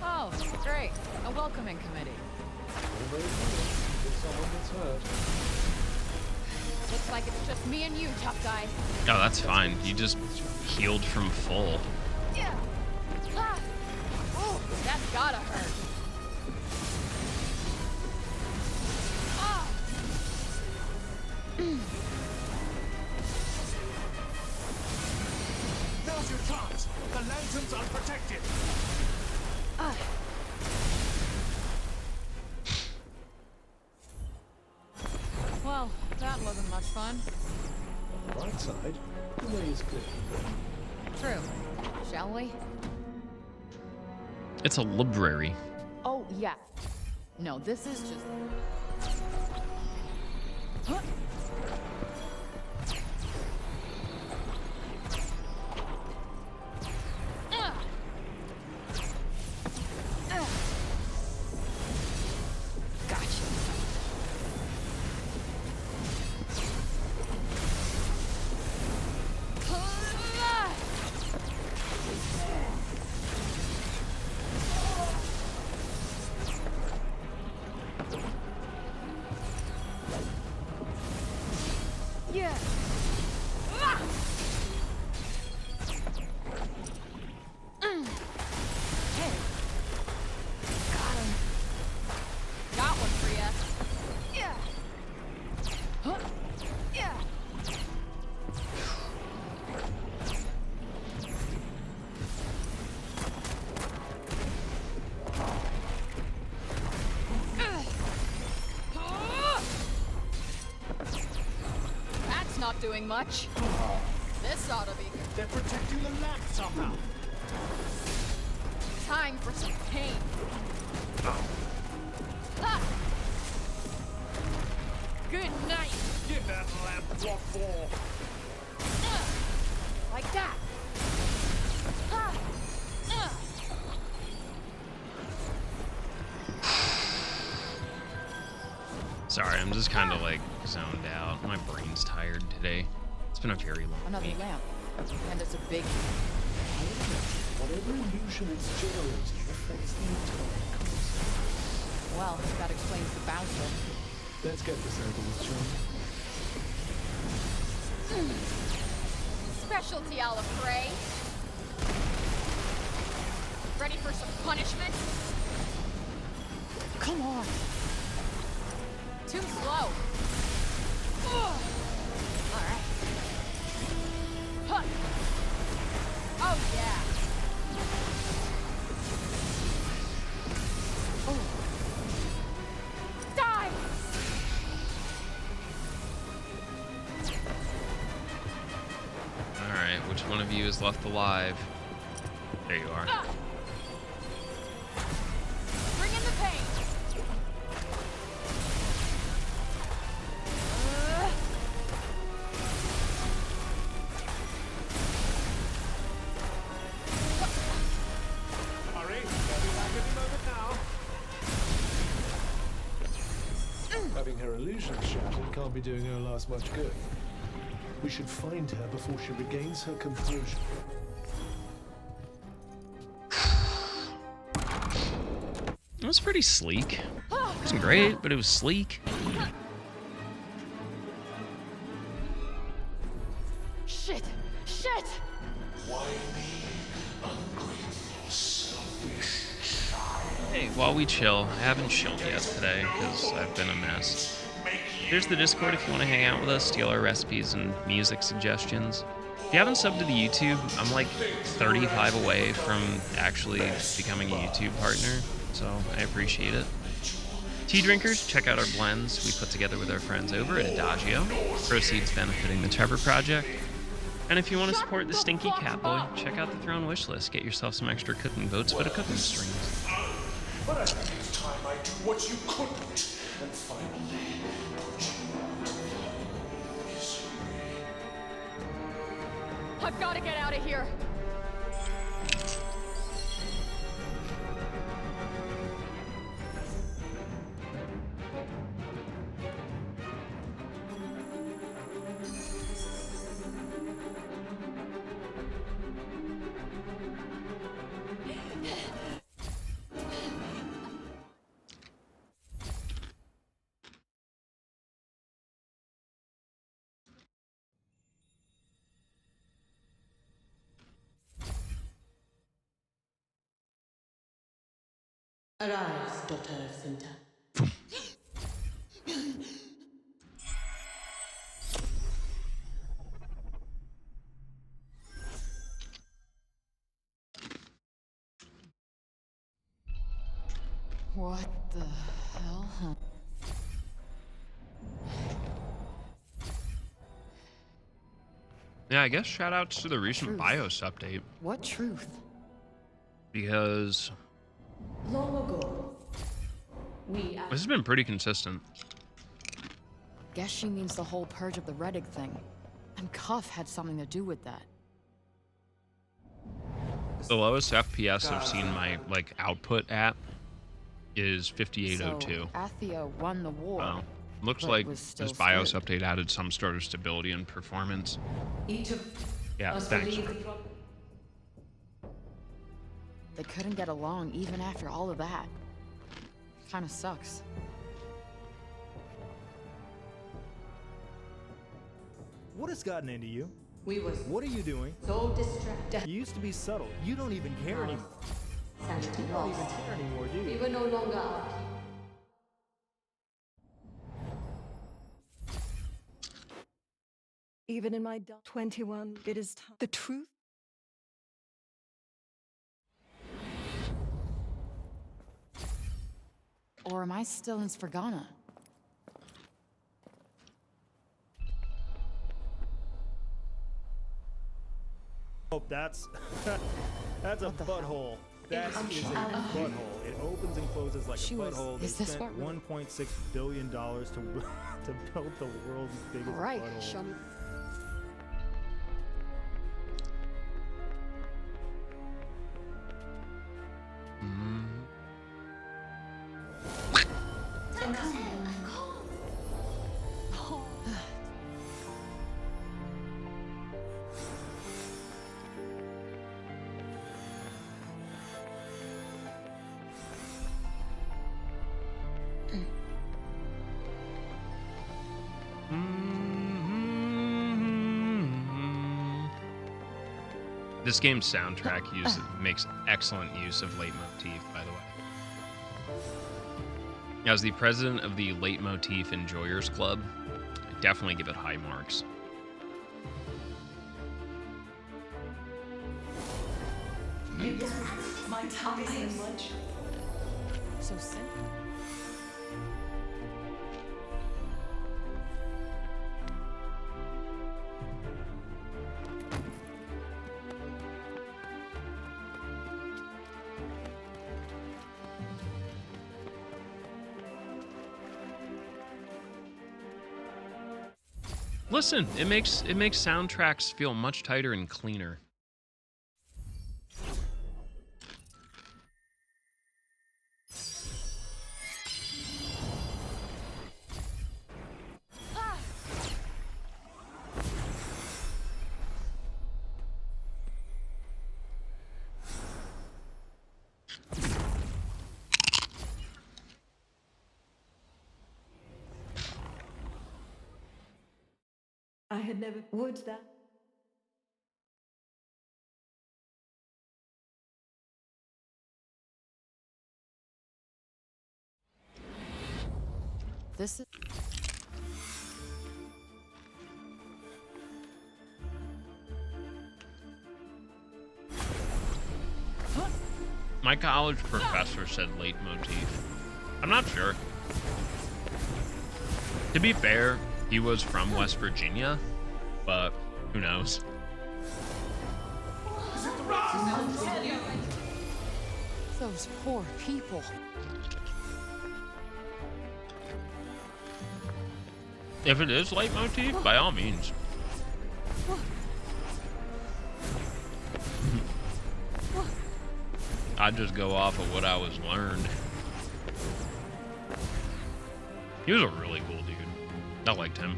Oh, great. A welcoming committee. Someone gets hurt. Looks like it's just me and you, tough guy. Oh, that's fine. You just healed from full. Yeah. Ah. Oh, that's gotta hurt. Ah. Now's your chance. The lantern's unprotected. Well, that wasn't much fun. On the right side, the way is clear. True. Shall we? It's a library. Oh, yeah. No, this is just... Huh? Gotcha. Yeah. Hey. Got him. Got one for ya. Yeah. Huh? Yeah. That's not doing much. This ought to be They're protecting the lamp somehow. time for some pain. Ha! Good night. Give that lamp what for. Like that. Ha! Sorry, I'm just kind of like zoned out. My brain's tired today. It's been a very long Another week. lamp. And it's a big... Whatever illusion it's generating affects the entire concept. Well, that explains the bouncer. Let's get this over with, John. Specialty a la Frey. Ready for some punishment? Come on. Too slow. Ugh. All right. Huh. Oh, yeah. Oh. Die! Alright, which one of you is left alive? There you are. Bring in the pain. Hurry, they'll be back any moment now. Having her illusions shattered can't be doing her lass much good. We should find her before she regains her composure. It was pretty sleek. It wasn't great, but it was sleek. Shit! Shit! Hey, while we chill, I haven't chilled yet today because I've been a mess. There's the Discord if you want to hang out with us, steal our recipes and music suggestions. If you haven't subbed to the YouTube, I'm like 35 away from actually becoming a YouTube partner, so I appreciate it. Tea drinkers, check out our blends we put together with our friends over at Adagio. Proceeds benefiting the Trevor Project. And if you want to support the Stinky Catboy, check out the Throne Wishlist. Get yourself some extra cooking votes for the cooking streams. But I think it's time I do what you couldn't, and finally put you out of misery. I've got to get out of here. Arise, daughter of Sinta. What the hell? Yeah, I guess shout outs to the recent Truth. BIOS update. What truth? Because Long ago, we this has been pretty consistent. Guess she means the whole purge of the Redig thing. And Cuff had something to do with that. The lowest FPS I've seen my output at is 5802. So, Athia won the war. Well, looks but like was this still BIOS screwed. update added some sort of stability and performance. each of Yeah, us thanks. believe the pro- They couldn't get along even after all of that. Kinda sucks. What has gotten into you? We was What are you doing? so distracted. You used to be subtle. You don't even care anymore. Sanity You don't even lost. care anymore, do We you? were no longer our people. Even in my 21, it is time. The truth. Or am I still in Svergana? Oh, that's that's a What the hell? butthole. That is a butthole. It opens and closes like She a was- butthole. They is this spent what really- $1.6 billion to to build the world's biggest Right, butthole. show me. This game's soundtrack makes excellent use of leitmotif, by the way. As the president of the Leitmotif Enjoyers Club, I definitely give it high marks. My tongue is in lunch. So simple. Listen, it makes soundtracks feel much tighter and cleaner. I had never would that. This is... My college professor said leitmotif. I'm not sure. To be fair, he was from West Virginia, but who knows? Those poor people. If it is leitmotif, by all means. I'd just go off of what I was learned. He was a really cool dude. I liked him.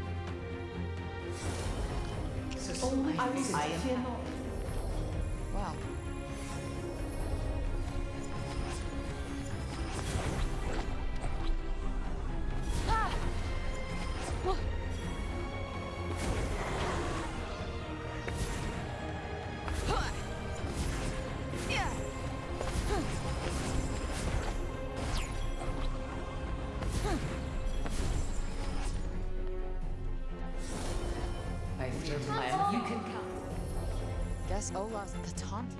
Wow. plan, you can come. Guess Olaf's the taunt.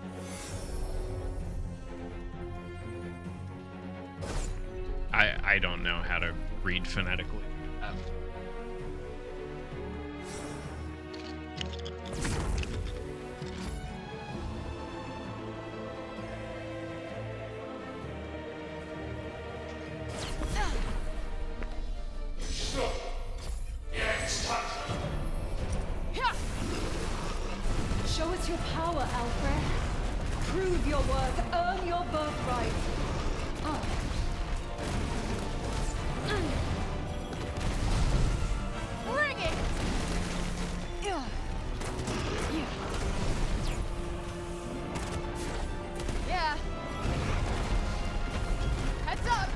I don't know how to read phonetically. Show us your power, Alfred. Prove your worth, earn your birthright. Bring it! Yeah. Heads up!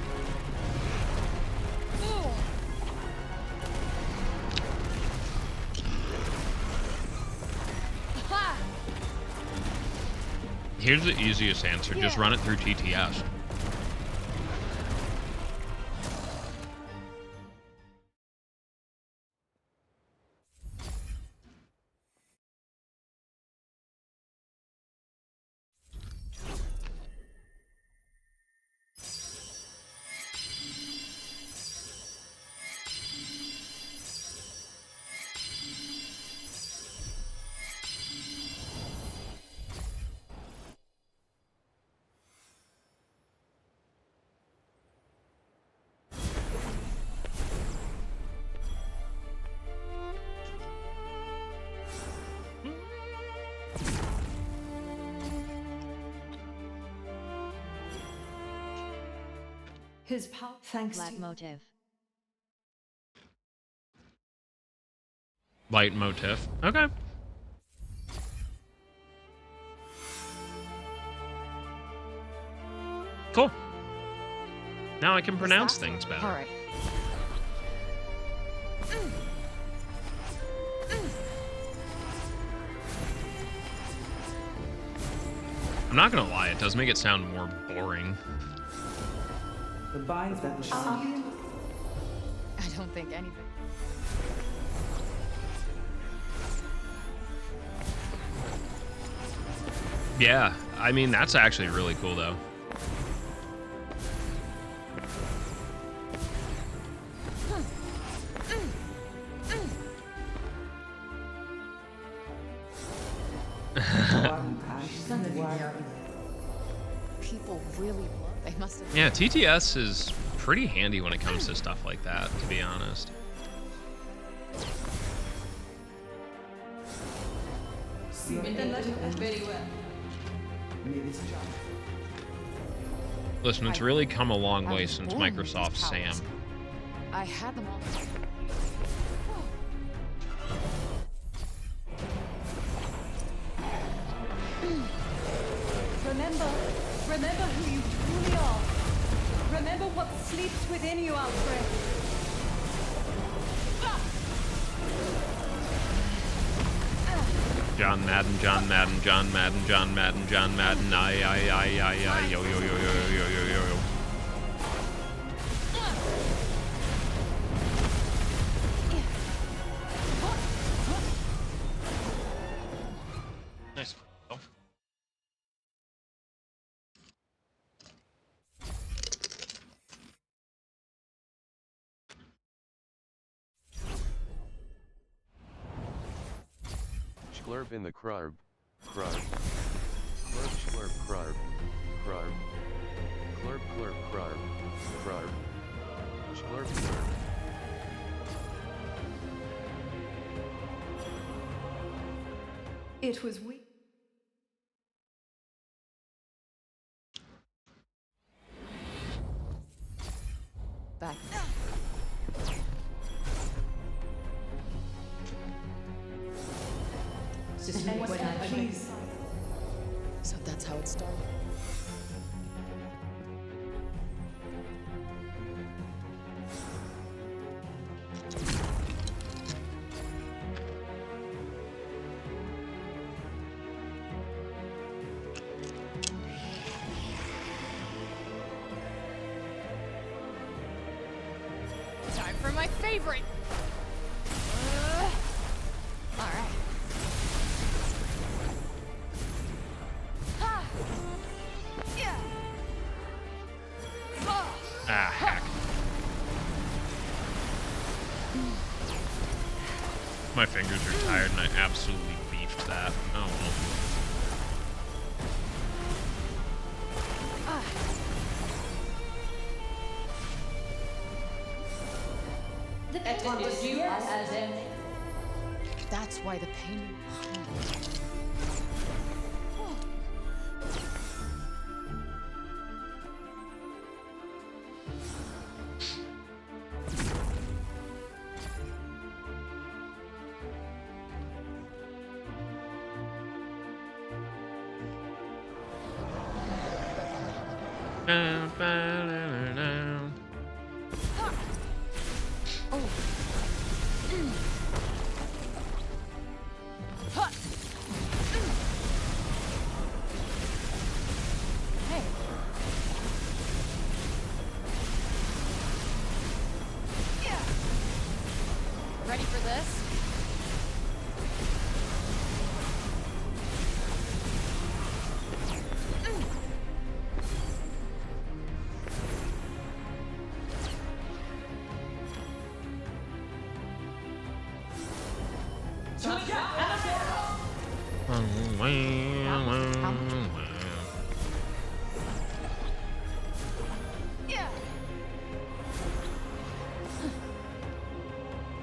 Ha! Here's the easiest answer. Just run it through TTS. His power, thanks to motive. Light motif. Okay. Cool. Now I can pronounce things better. All right. I'm not gonna lie, it does make it sound more boring. The binds that the I don't think anything. Yeah, I mean, that's actually really cool, though. People really love. They must have. Yeah, TTS is pretty handy when it comes to stuff like that, to be honest. very well. Listen, it's really come a long way since Microsoft SAM. I had them all. Remember who you truly are. Remember what sleeps within you, Alfred. John Madden, John Madden, John Madden, John Madden, John Madden, I, yo, yo, yo, yo, yo, yo, yo, yo. Nice. Oh. Schlurp in the crarb, crarb. Clerp, schlurp, crarb, crarb. Clerp, clerp, crarb, crarb. Schlurp, clerp. It was we. Back. Please. So that's how it started. Time for my favorite. All right. Ah, heck. My fingers are tired and I absolutely beefed that. Oh well. That's why the pain. Hey. Ready for this?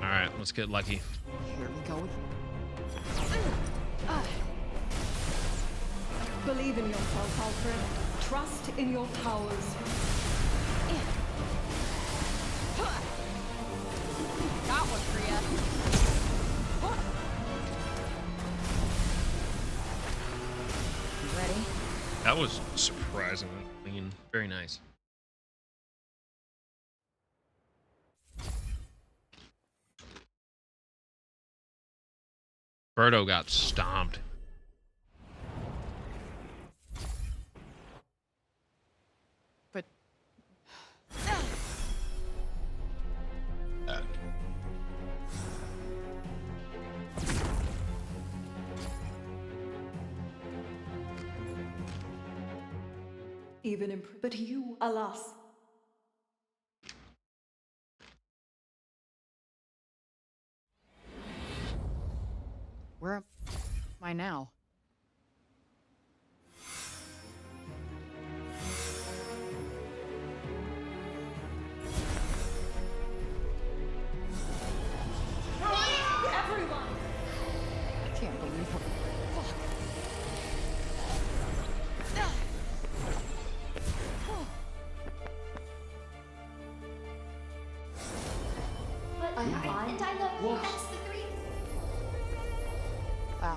All right, let's get lucky. Here we go. Believe in yourself, Alfred. Trust in your powers. Got one for ya. You ready? That was surprisingly clean. Very nice. Birdo got stomped. But Even but you, alas. where am I now? Everyone! I can't believe what. Wow.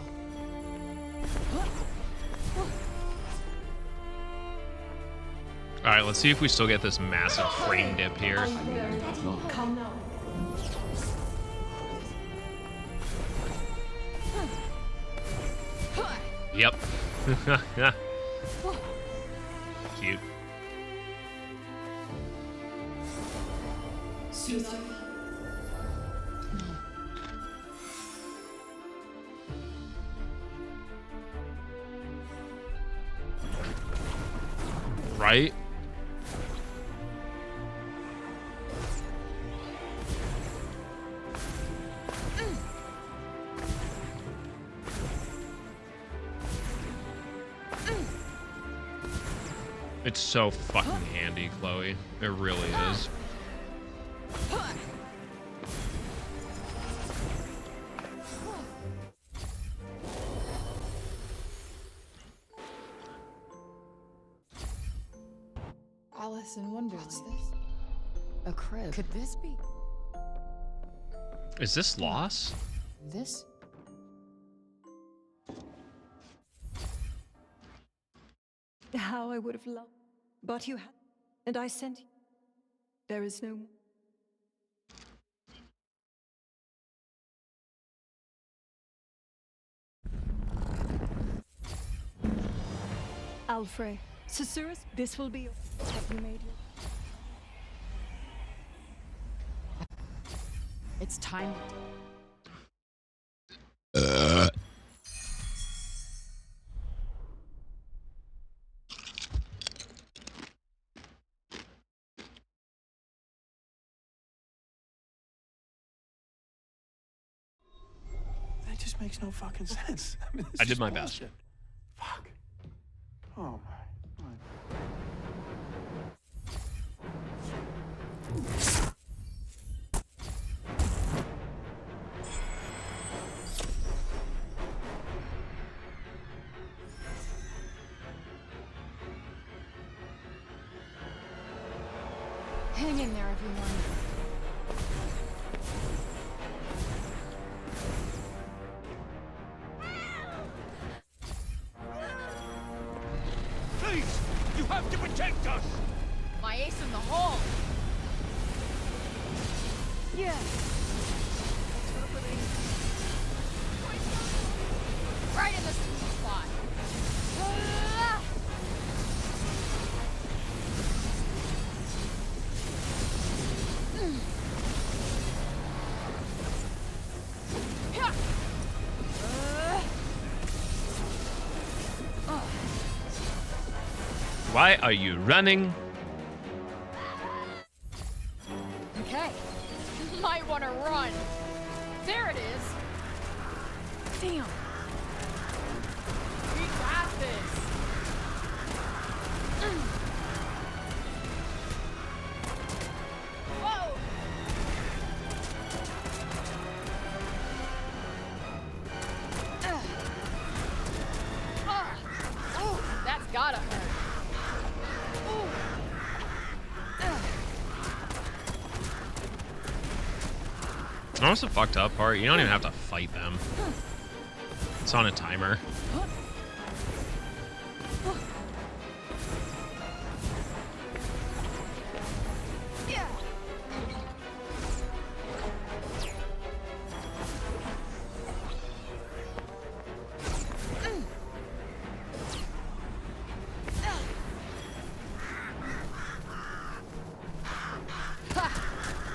All right, let's see if we still get this massive frame dip here. Come now. Yep. Cute. Right? It's so fucking handy, Chloe. It really is. Alice in Wonderland. What's this? A crib. Could this be? Is this loss? This? How I would have loved. But you had. And I sent you. There is no more. Alfred, Susurrus, this will be your. Have you made your. It's time. makes no fucking sense. I mean, I did my best. Fuck. Oh my. Hang in there, everyone. Please! You have to protect us! My ace in the hole. Yeah. Right in the sweet spot. Ah! Yeah. Why are you running? Okay. Might want to run. There it is. Damn. We got this. Whoa. Ooh, that's gotta hurt. Ooh. That's the fucked up part. You don't even have to fight them. It's on a timer. Yeah.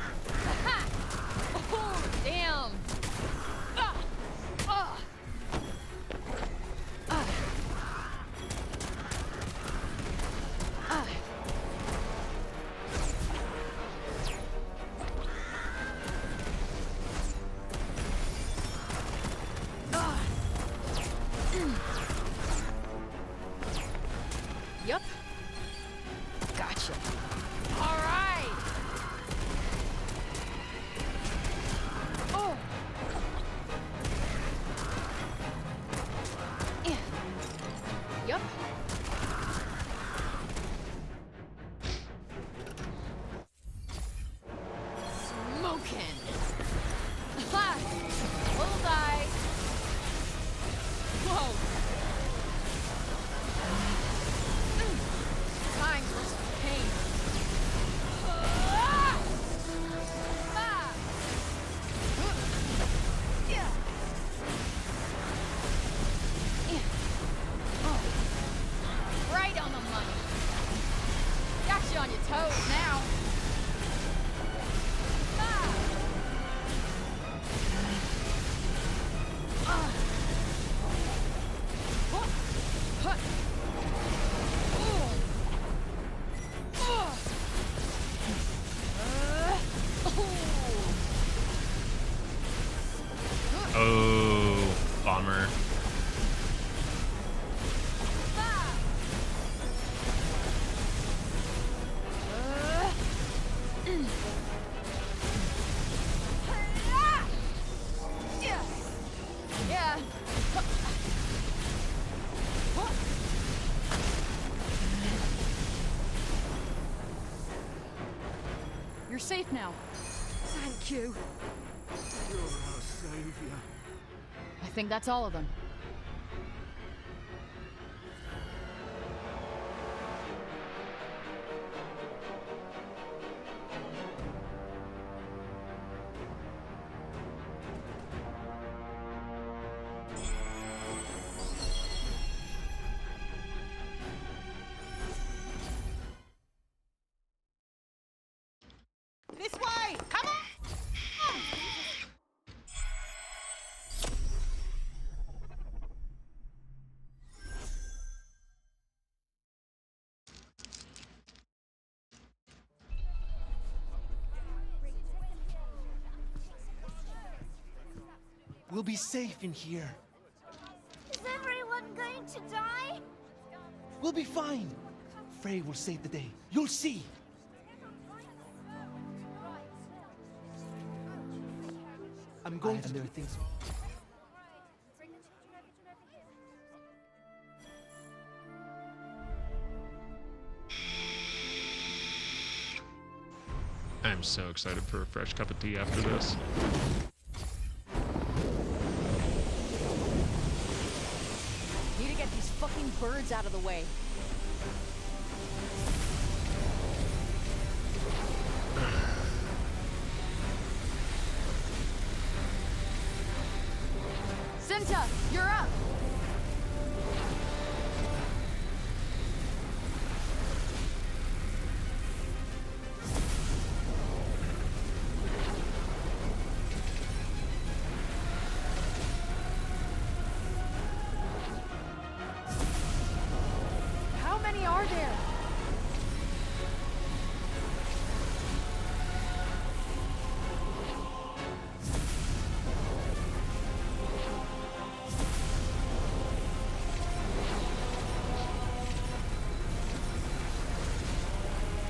Oh, damn. Yep. Gotcha. All right. Oh. Yeah. Yep. Smoking. Ha! We'll die. Whoa. Time for some pain. Ah! Ah! Yeah. Yeah. Oh. Right on the money. Got you on your toes now. Ah! Ah! Huh. Huh. Ooh. Oh, bummer. Yeah. You're safe now. Thank you. You're our savior. I think that's all of them. This way! Come on! We'll be safe in here. Is everyone going to die? We'll be fine. Frey will save the day. You'll see. I'm going to do things. I'm so excited for a fresh cup of tea after this. Need to get these fucking birds out of the way. Cinta, you're up! How many are there?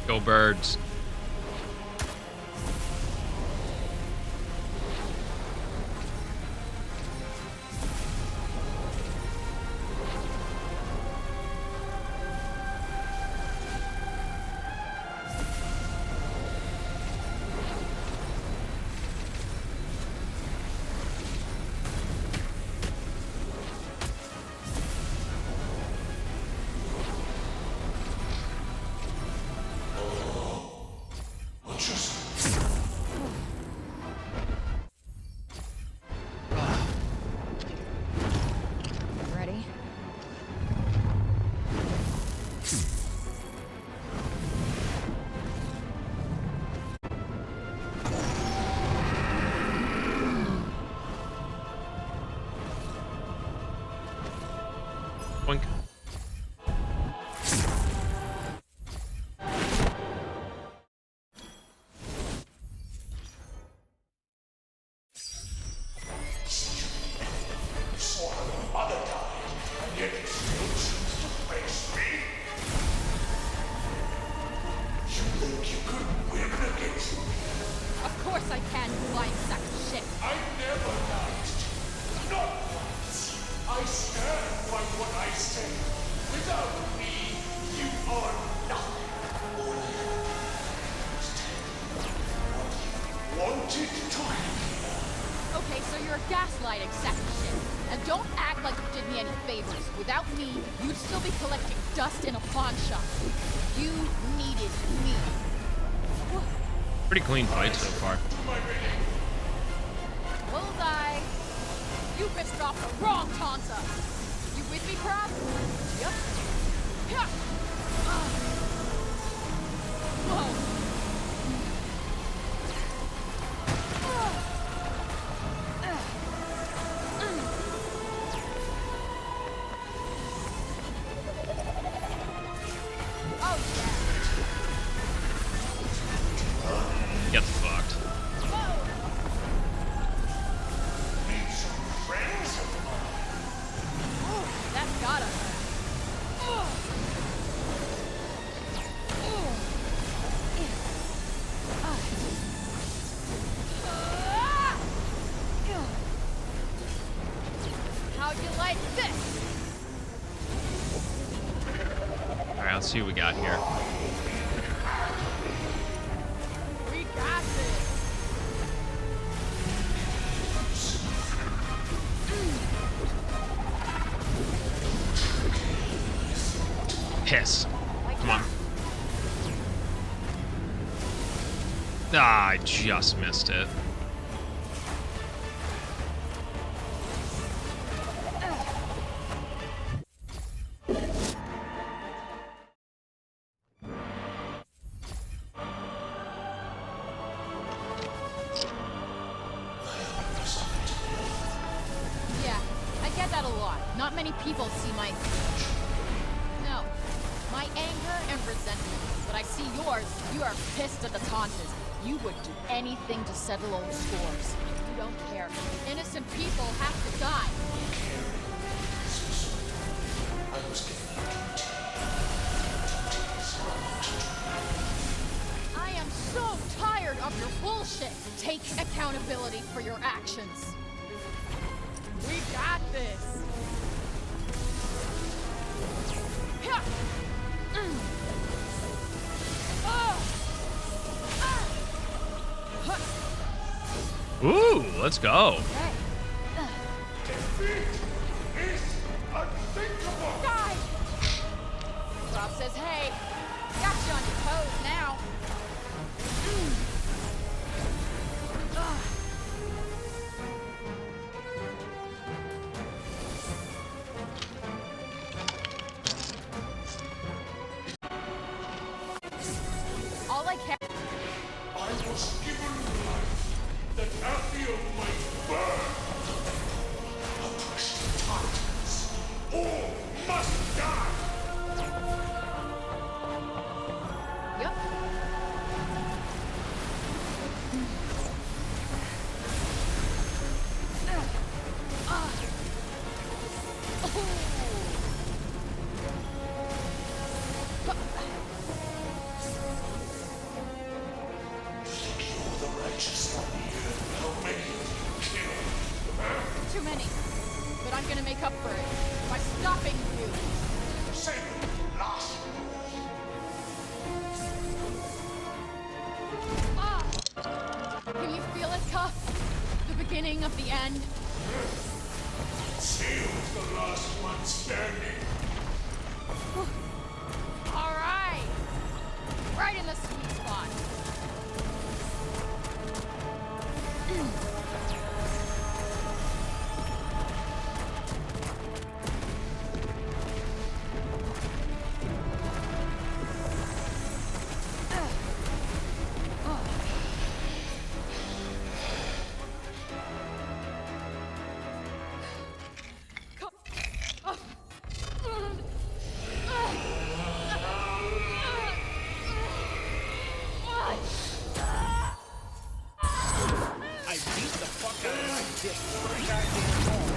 Go birds. Ready? Boink. Saw her mother die, and yet it still chooses to face me? You think you could win against me? Of course I can, you lying sack of shit. I never lied. Not once. I stand by what I say. Without me, you are nothing. All I have is what you wanted to hear. Okay, so you're a gaslighting sack of shit. And don't act like you did me any favors. Without me, you'd still be collecting dust in a pawn shop. You needed me. Pretty clean fight so far. Bullseye! You pissed off the wrong Tansa! You with me, Crab? Yep. Yeah. Whoa. Oh, yeah. Get fucked. Need some friends of mine. That's gotta hurt. How'd you like this? Alright, let's see what we got here. We got this. Piss. Come on. Ah, I just missed it. Yeah, I get that a lot. Not many people see my... No. My anger and resentment. But I see yours. You are pissed at the tauntas. You would do anything to settle old scores. You don't care. Innocent people have to die. I was given a duty. I am so tired of your bullshit. Take accountability for your actions. We got this. Yeah. Ooh, let's go. Defeat is unthinkable. Die. Rob says, hey, got you on your toes now. All I care. I was given life that Alfio might burn. Oppression titans. All must die. Yep. You're the righteous one here. How many have you killed? Too many. But I'm gonna make up for it by stopping you. Say the last Can you feel it, Cuff? The beginning of the end? Seal was the last one standing. All right. Right in the sweet spot.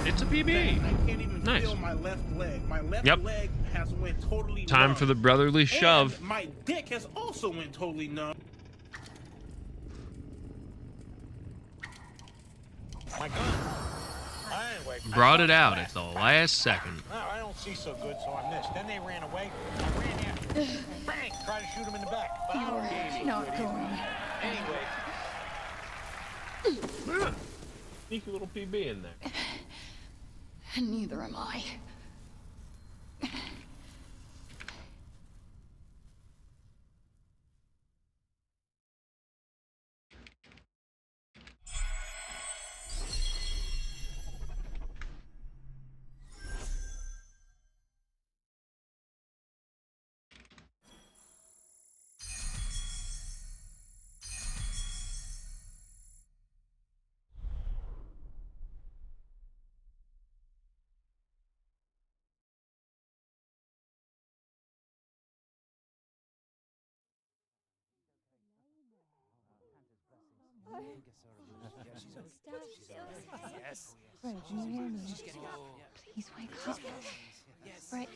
It's a PB. I can't even Nice. feel my left leg. My left Yep. leg has went totally Time numb. for the brotherly And shove. my dick has also went totally numb. My gun. Anyway, Brought it out at the last second. No, I don't see so good, so I missed. Then they ran away. I ran after them. Bang! Tried to shoot him in the back. But I don't You're see not good going. Anyway. Sneaky little PB in there. Neither am I. Yes. Frey, do you hear me? She's getting up. Please wake up. Yes. Frey.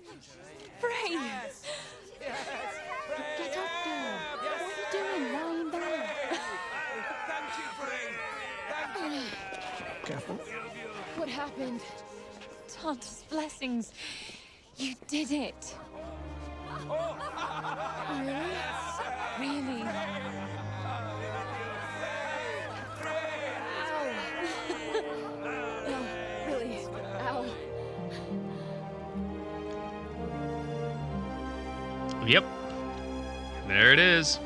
Frey! Yes. Yes. Get up there. What are you doing lying there? Thank you, Frey. Thank you. Careful. What happened? Tanta's blessings. You did it. Really? Really? No, really. Ow. Yep. There it is.